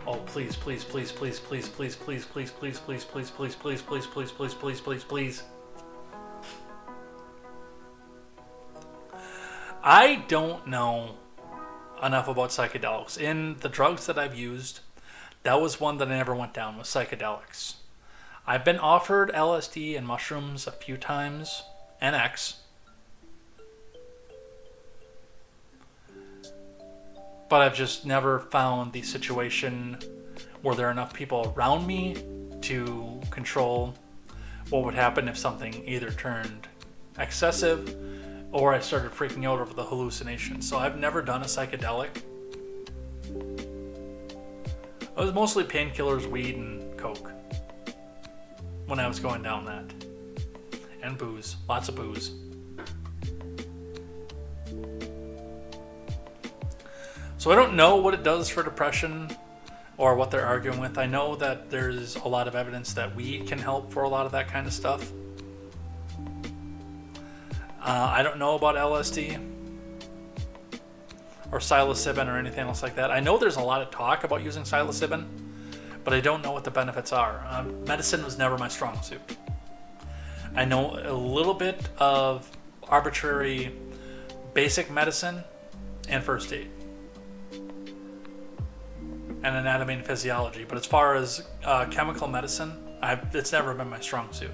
Oh, please, please, please, please, please, please, please, please, please, please, please, please, please, please, please, please, please, please, please. I don't know enough about psychedelics. In the drugs that I've used, that was one that I never went down, was psychedelics. I've been offered LSD and mushrooms a few times, and X. But I've just never found the situation where there are enough people around me to control what would happen if something either turned excessive or I started freaking out over the hallucinations. So I've never done a psychedelic. It was mostly painkillers, weed, and coke when I was going down that. And booze. Lots of booze. So I don't know what it does for depression or what they're arguing with. I know that there's a lot of evidence that weed can help for a lot of that kind of stuff. I don't know about LSD or psilocybin or anything else like that. I know there's a lot of talk about using psilocybin, but I don't know what the benefits are. Medicine was never my strong suit. I know a little bit of arbitrary basic medicine and first aid and anatomy and physiology, but as far as chemical medicine, it's never been my strong suit.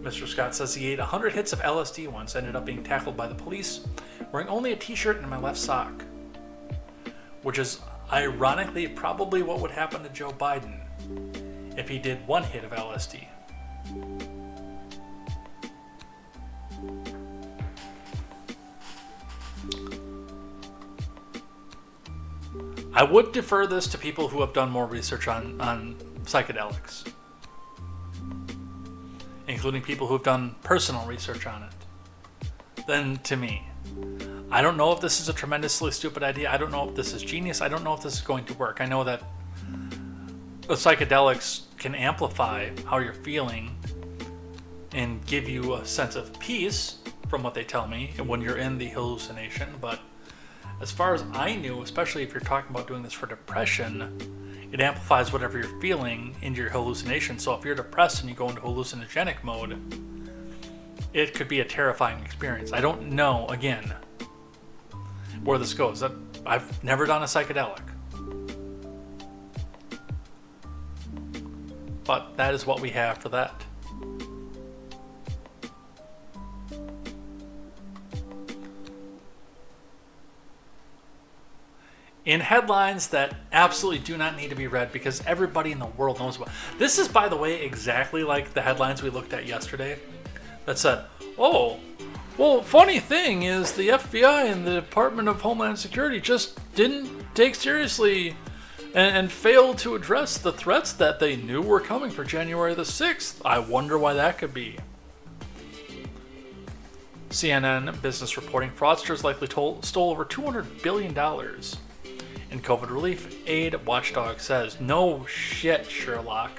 Mr. Scott says he ate 100 hits of LSD once, ended up being tackled by the police, wearing only a t-shirt and my left sock. Which is, ironically, probably what would happen to Joe Biden if he did 1 hit of LSD. I would defer this to people who have done more research on psychedelics, including people who have done personal research on it, than to me. I don't know if this is a tremendously stupid idea. I don't know if this is genius. I don't know if this is going to work. I know that the psychedelics can amplify how you're feeling and give you a sense of peace, from what they tell me, when you're in the hallucination. But as far as I knew, especially if you're talking about doing this for depression, it amplifies whatever you're feeling into your hallucination. So if you're depressed and you go into hallucinogenic mode, it could be a terrifying experience. I don't know, again, where this goes. I've never done a psychedelic. But that is what we have for that. In headlines that absolutely do not need to be read because everybody in the world knows about. This is, by the way, exactly like the headlines we looked at yesterday that said, oh, well, funny thing is the FBI and the Department of Homeland Security just didn't take seriously and failed to address the threats that they knew were coming for January the 6th. I wonder why that could be. CNN business reporting fraudsters likely stole over $200 billion in COVID relief aid, Watchdog says. No shit, Sherlock.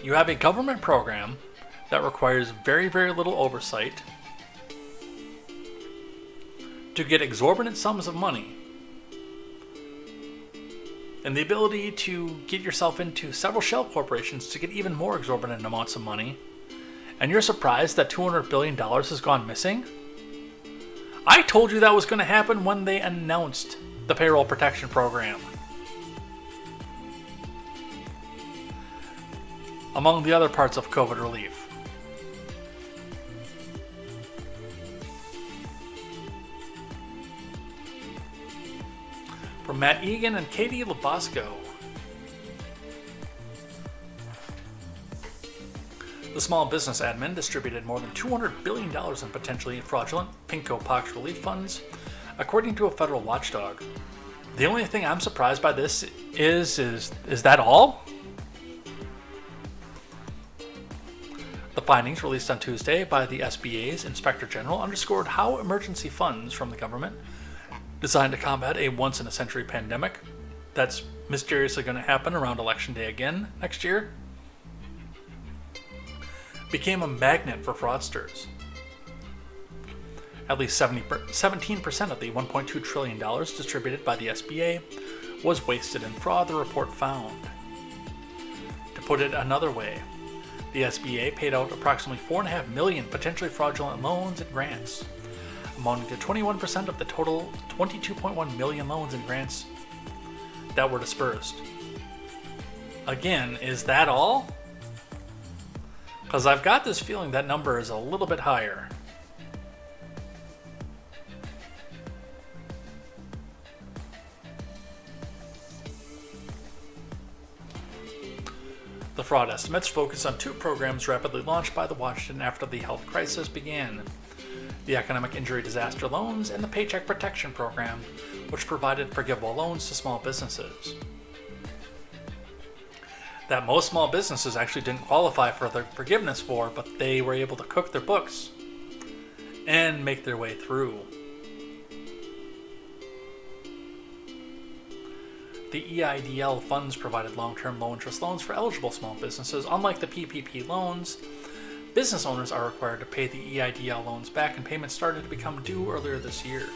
You have a government program that requires very, very little oversight to get exorbitant sums of money and the ability to get yourself into several shell corporations to get even more exorbitant amounts of money, and you're surprised that $200 billion has gone missing? I told you that was going to happen when they announced the payroll protection program. among the other parts of COVID relief. From Matt Egan and Katie Labosco. The Small Business Admin distributed more than $200 billion in potentially fraudulent Pinko Pox relief funds, according to a federal watchdog. The only thing I'm surprised by this is that all? The findings released on Tuesday by the SBA's Inspector General underscored how emergency funds from the government designed to combat a once-in-a-century pandemic that's mysteriously going to happen around Election Day again next year became a magnet for fraudsters. At least 17% of the $1.2 trillion distributed by the SBA was wasted in fraud, the report found. To put it another way, the SBA paid out approximately 4.5 million potentially fraudulent loans and grants, amounting to 21% of the total 22.1 million loans and grants that were dispersed. Again, is that all? Because I've got this feeling that number is a little bit higher. The fraud estimates focus on two programs rapidly launched by the Washington after the health crisis began: the Economic Injury Disaster Loans and the Paycheck Protection Program, which provided forgivable loans to small businesses that most small businesses actually didn't qualify for the forgiveness for, but they were able to cook their books and make their way through. The EIDL funds provided long-term low-interest loans for eligible small businesses. Unlike the PPP loans, business owners are required to pay the EIDL loans back, and payments started to become due earlier this year.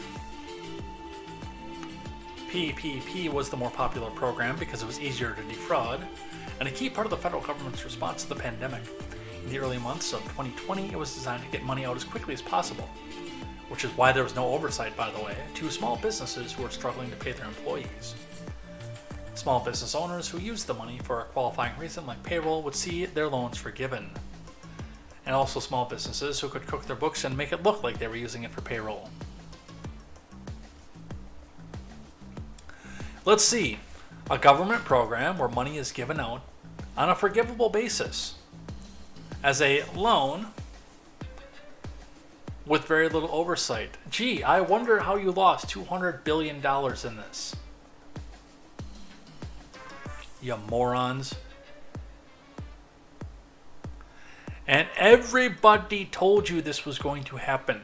PPP was the more popular program because it was easier to defraud, and a key part of the federal government's response to the pandemic. In the early months of 2020, it was designed to get money out as quickly as possible, which is why there was no oversight, by the way, to small businesses who were struggling to pay their employees. Small business owners who used the money for a qualifying reason like payroll would see their loans forgiven. And also small businesses who could cook their books and make it look like they were using it for payroll. Let's see. A government program where money is given out on a forgivable basis as a loan with very little oversight. Gee, I wonder how you lost $200 billion in this. You morons. And everybody told you this was going to happen.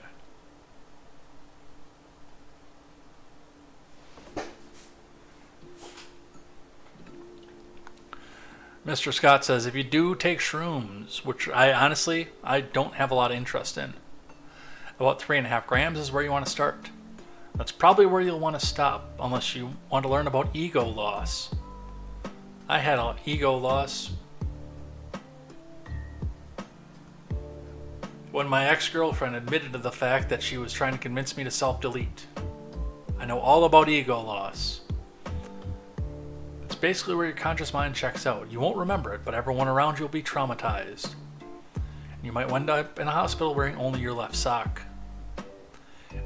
Mr. Scott says, if you do take shrooms, which I don't have a lot of interest in, about 3.5 grams is where you want to start. That's probably where you'll want to stop, unless you want to learn about ego loss. I had an ego loss when my ex-girlfriend admitted to the fact that she was trying to convince me to self-delete. I know all about ego loss. It's basically where your conscious mind checks out. You won't remember it, but everyone around you will be traumatized. And you might wind up in a hospital wearing only your left sock.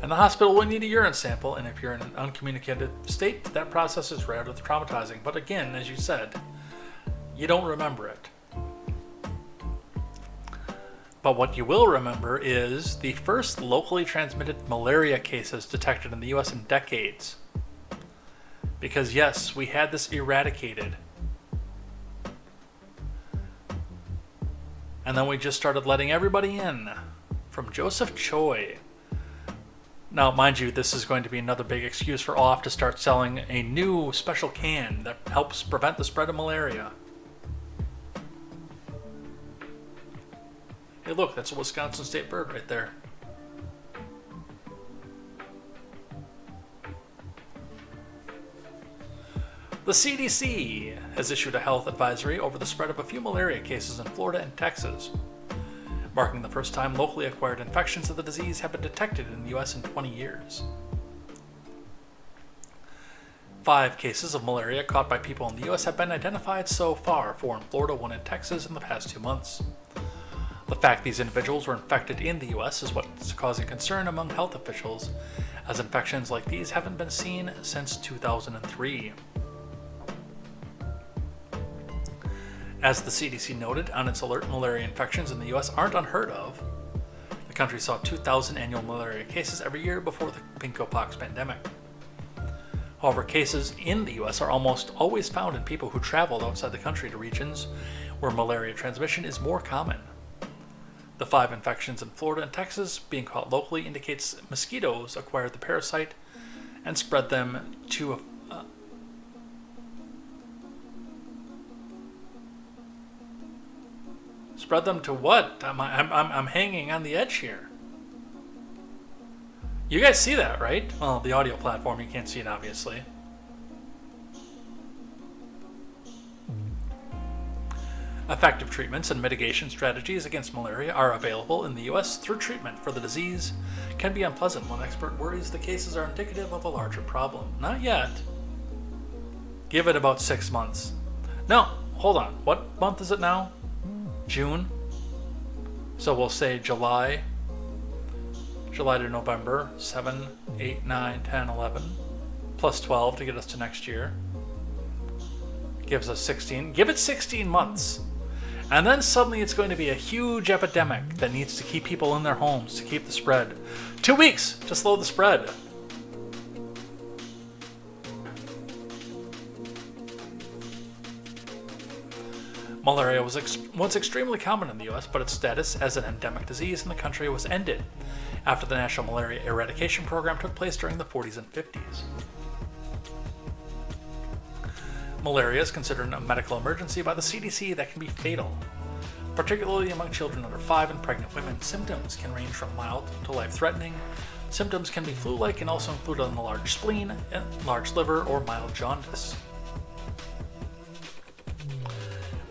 And the hospital will need a urine sample, and if you're in an uncommunicated state, that process is rather traumatizing. But again, as you said, you don't remember it. But what you will remember is the first locally transmitted malaria cases detected in the US in decades. Because yes, we had this eradicated. And then we just started letting everybody in. From Joseph Choi. Now, mind you, this is going to be another big excuse for OFF to start selling a new special can that helps prevent the spread of malaria. Hey look, that's a Wisconsin state bird right there. The CDC has issued a health advisory over the spread of a few malaria cases in Florida and Texas, marking the first time locally acquired infections of the disease have been detected in the U.S. in 20 years. 5 cases of malaria caught by people in the U.S. have been identified so far, 4 in Florida, 1 in Texas in the past 2 months. The fact these individuals were infected in the U.S. is what's causing concern among health officials, as infections like these haven't been seen since 2003. As the CDC noted on its alert, malaria infections in the U.S. aren't unheard of. The country saw 2,000 annual malaria cases every year before the pinko-pox pandemic. However, cases in the U.S. are almost always found in people who traveled outside the country to regions where malaria transmission is more common. The 5 infections in Florida and Texas being caught locally indicates mosquitoes acquired the parasite and spread them to spread them to what? I'm hanging on the edge here. You guys see that, right? Well, the audio platform, you can't see it, obviously. Effective treatments and mitigation strategies against malaria are available in the U.S. through treatment for the disease. Can be unpleasant. One expert worries the cases are indicative of a larger problem. Not yet. Give it about 6 months. No, hold on. What month is it now? June? So we'll say July to November, 7, 8, 9, 10, 11, plus 12 to get us to next year. Gives us 16. Give it 16 months. And then suddenly it's going to be a huge epidemic that needs to keep people in their homes to keep the spread. 2 weeks to slow the spread. Malaria was once extremely common in the U.S., but its status as an endemic disease in the country was ended after the National Malaria Eradication Program took place during the 40s and 50s. Malaria is considered a medical emergency by the CDC that can be fatal. Particularly among children under 5 and pregnant women, symptoms can range from mild to life-threatening. Symptoms can be flu-like and also include an enlarged spleen, enlarged liver, or mild jaundice.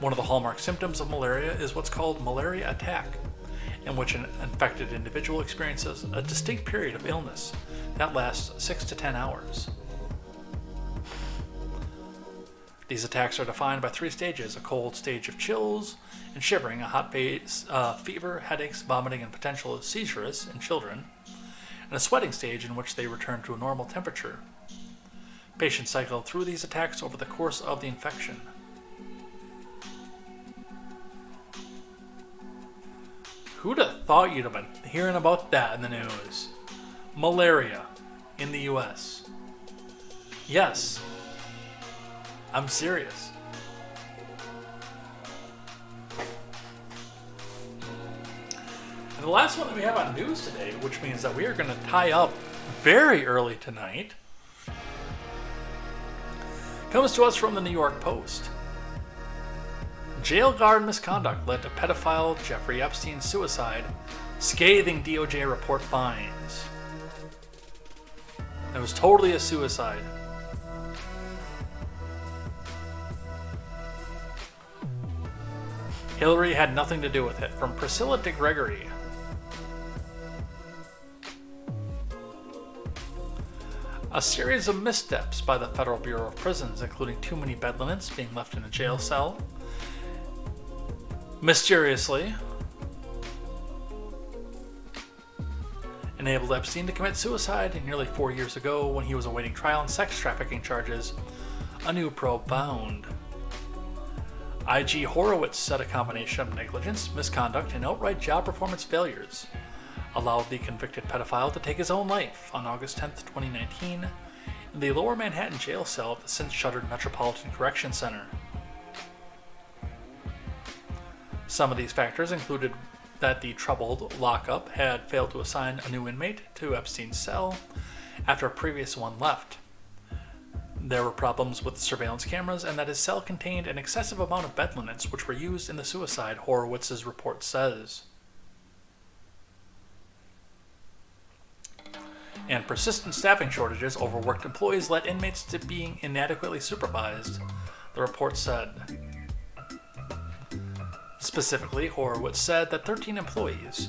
One of the hallmark symptoms of malaria is what's called malaria attack, in which an infected individual experiences a distinct period of illness that lasts 6 to 10 hours. These attacks are defined by 3 stages: a cold stage of chills and shivering, a hot phase, fever, headaches, vomiting, and potential seizures in children, and a sweating stage in which they return to a normal temperature. Patients cycle through these attacks over the course of the infection. Who'd have thought you'd have been hearing about that in the news? Malaria in the U.S. Yes. I'm serious. And the last one that we have on news today, which means that we are going to tie up very early tonight, comes to us from the New York Post. Jail guard misconduct led to pedophile Jeffrey Epstein's suicide. Scathing DOJ report finds. It was totally a suicide. Hillary had nothing to do with it. From Priscilla de Gregory. A series of missteps by the Federal Bureau of Prisons, including too many bed linens being left in a jail cell, mysteriously enabled Epstein to commit suicide nearly 4 years ago when he was awaiting trial on sex trafficking charges, a new probe found. IG Horowitz said a combination of negligence, misconduct, and outright job performance failures allowed the convicted pedophile to take his own life on August 10, 2019, in the Lower Manhattan jail cell of the since-shuttered Metropolitan Correction Center. Some of these factors included that the troubled lockup had failed to assign a new inmate to Epstein's cell after a previous one left. There were problems with surveillance cameras, and that his cell contained an excessive amount of bed linens which were used in the suicide, Horowitz's report says. And persistent staffing shortages, overworked employees led inmates to being inadequately supervised, the report said. Specifically, Horowitz said that 13 employees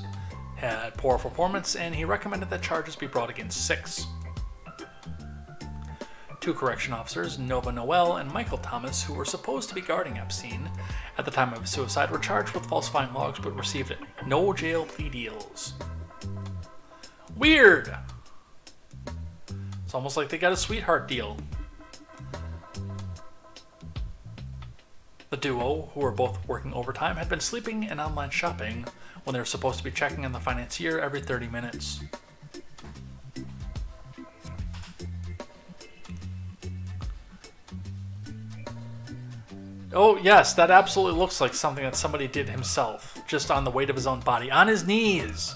had poor performance, and he recommended that charges be brought against 6. 2 correction officers, Nova Noel and Michael Thomas, who were supposed to be guarding Epstein at the time of his suicide, were charged with falsifying logs but received no jail plea deals. Weird! It's almost like they got a sweetheart deal. The duo, who were both working overtime, had been sleeping and online shopping when they were supposed to be checking on the financier every 30 minutes. Oh yes, that absolutely looks like something that somebody did himself, just on the weight of his own body, on his knees.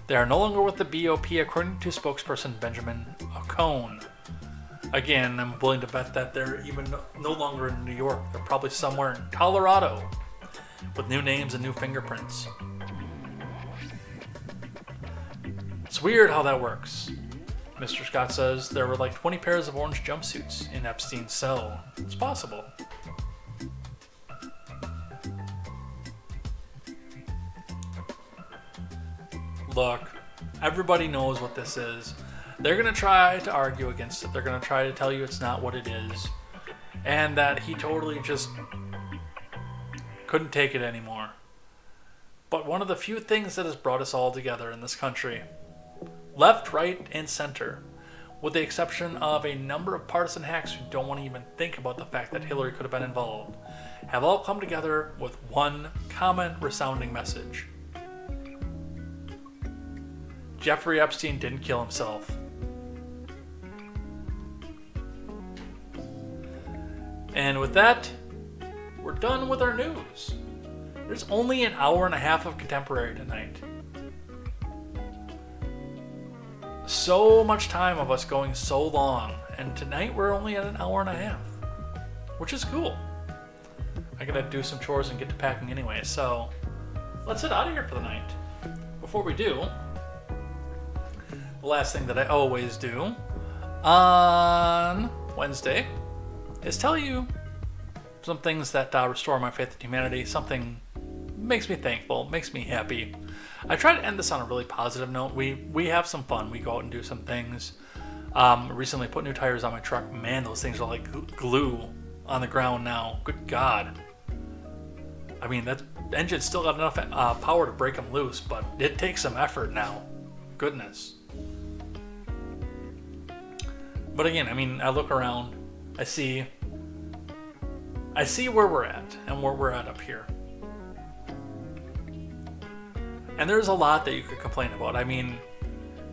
They are no longer with the BOP, according to spokesperson Benjamin Ocone. Again, I'm willing to bet that they're even no longer in New York. They're probably somewhere in Colorado with new names and new fingerprints. It's weird how that works. Mr. Scott says there were like 20 pairs of orange jumpsuits in Epstein's cell. It's possible. Look, everybody knows what this is. They're going to try to argue against it. They're going to try to tell you it's not what it is. And that he totally just couldn't take it anymore. But one of the few things that has brought us all together in this country, left, right, and center, with the exception of a number of partisan hacks who don't want to even think about the fact that Hillary could have been involved, have all come together with one common resounding message. Jeffrey Epstein didn't kill himself. And with that, we're done with our news. There's only an hour and a half of contemporary tonight. So much time of us going so long, and tonight we're only at an hour and a half, which is cool. I gotta do some chores and get to packing anyway, so let's head out of here for the night. Before we do, the last thing that I always do on Wednesday is tell you some things that restore my faith in humanity, something makes me thankful, makes me happy. I try to end this on a really positive note. We have some fun. We go out and do some things. Recently put new tires on my truck. Man, those things are like glue on the ground now. Good God. I mean, that engine's still got enough power to break them loose, but it takes some effort now. Goodness. But again, I mean, I look around, I see where we're at and where we're at up here. And there's a lot that you could complain about. I mean,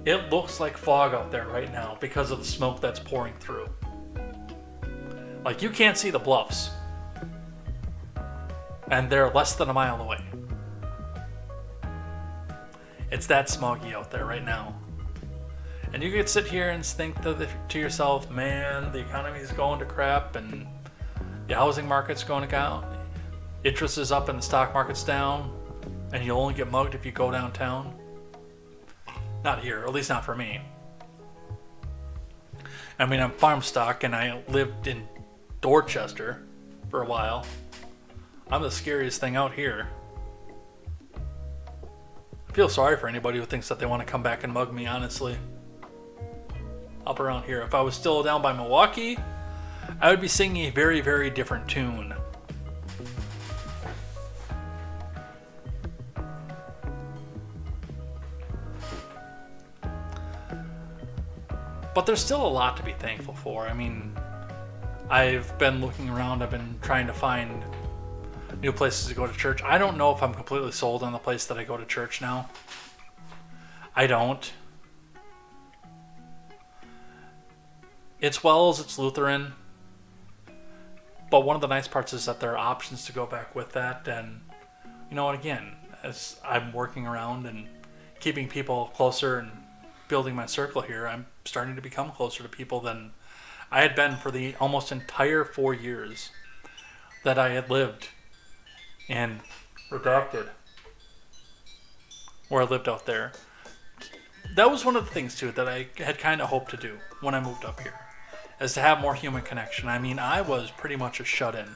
it looks like fog out there right now because of the smoke that's pouring through. Like, you can't see the bluffs. And they're less than a mile away. It's that smoggy out there right now. And you could sit here and think to yourself, man, the economy's going to crap and the housing market's going to go. Interest is up and the stock market's down. And you'll only get mugged if you go downtown. Not here, or at least not for me. I mean, I'm farm stock and I lived in Dorchester for a while. I'm the scariest thing out here. I feel sorry for anybody who thinks that they want to come back and mug me, honestly. Up around here. If I was still down by Milwaukee, I would be singing a very, very different tune. But there's still a lot to be thankful for. I mean, I've been looking around. I've been trying to find new places to go to church. I don't know if I'm completely sold on the place that I go to church now. I don't. It's Wells, it's Lutheran. But one of the nice parts is that there are options to go back with that. And, you know, again, as I'm working around and keeping people closer and building my circle here, I'm starting to become closer to people than I had been for the almost entire 4 years that I had lived in Redacted, where I lived out there. That was one of the things, too, that I had kind of hoped to do when I moved up here, is to have more human connection. I mean, I was pretty much a shut-in.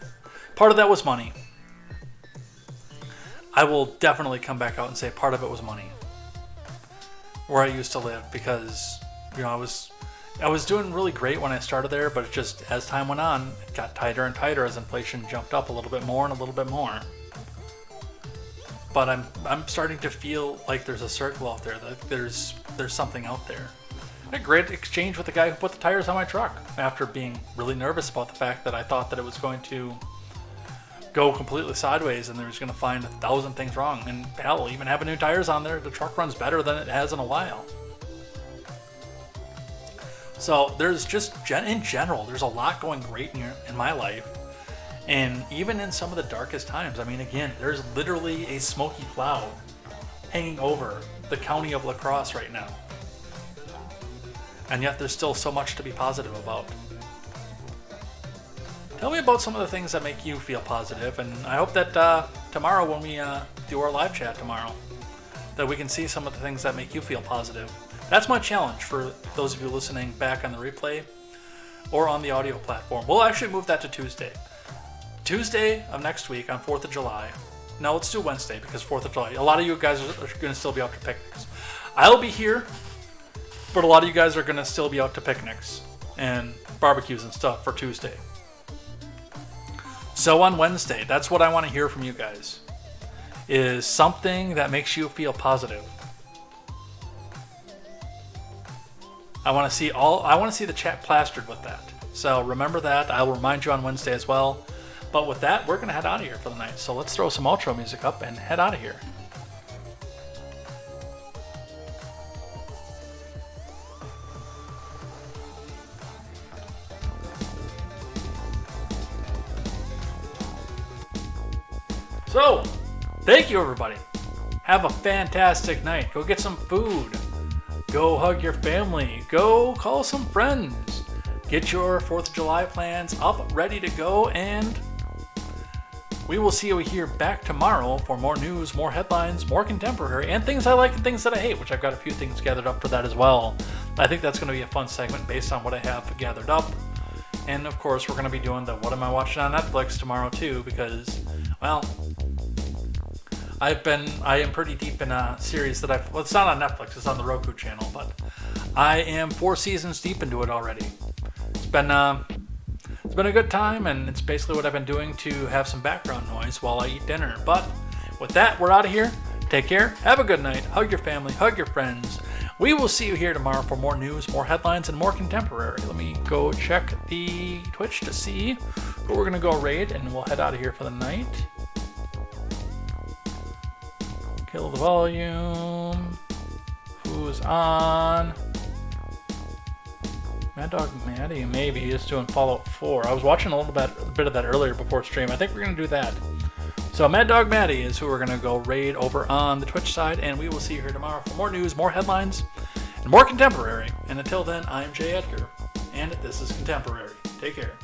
Part of that was money. I will definitely come back out and say part of it was money. Where I used to live, because I was doing really great when I started there, but it just, as time went on, it got tighter and tighter as inflation jumped up a little bit more and a little bit more. But I'm starting to feel like there's a circle out there, that there's something out there. I had a great exchange with the guy who put the tires on my truck after being really nervous about the fact that I thought that it was going to go completely sideways and there was going to find 1,000 things wrong. And hell, even having new tires on there, the truck runs better than it has in a while. So there's just, in general, there's a lot going great in my life. And even in some of the darkest times, I mean, again, there's literally a smoky cloud hanging over the county of La Crosse right now. And yet there's still so much to be positive about. Tell me about some of the things that make you feel positive, and I hope that tomorrow when we do our live chat tomorrow, that we can see some of the things that make you feel positive. That's my challenge for those of you listening back on the replay or on the audio platform. We'll actually move that to Tuesday. Tuesday of next week on 4th of July. No, let's do Wednesday because 4th of July. A lot of you guys are going to still be out to picnics. I'll be here, but a lot of you guys are going to still be out to picnics and barbecues and stuff for Tuesday. So on Wednesday, that's what I want to hear from you guys, is something that makes you feel positive. I want to see the chat plastered with that. So remember that. I'll remind you on Wednesday as well. But with that, we're going to head out of here for the night. So let's throw some outro music up and head out of here. So, thank you everybody. Have a fantastic night. Go get some food. Go hug your family. Go call some friends. Get your 4th of July plans up, ready to go, and we will see you here back tomorrow for more news, more headlines, more contemporary, and things I like and things that I hate, which I've got a few things gathered up for that as well. I think that's going to be a fun segment based on what I have gathered up. And of course, we're going to be doing the What Am I Watching on Netflix tomorrow too, because, well, I am pretty deep in a series that well, it's not on Netflix, it's on the Roku channel, but I am 4 seasons deep into it already. It's been a good time, and it's basically what I've been doing to have some background noise while I eat dinner. But with that, we're out of here. Take care, have a good night, hug your family, hug your friends. We will see you here tomorrow for more news, more headlines, and more contemporary. Let me go check the Twitch to see who we're going to go raid, and we'll head out of here for the night. Kill the volume. Who's on? Mad Dog Maddie, maybe. He's doing Fallout 4. I was watching a bit of that earlier before stream. I think we're going to do that. So Mad Dog Maddie is who we're going to go raid over on the Twitch side, and we will see you here tomorrow for more news, more headlines, and more contemporary. And until then, I'm Jay Edgar, and this is Contemporary. Take care.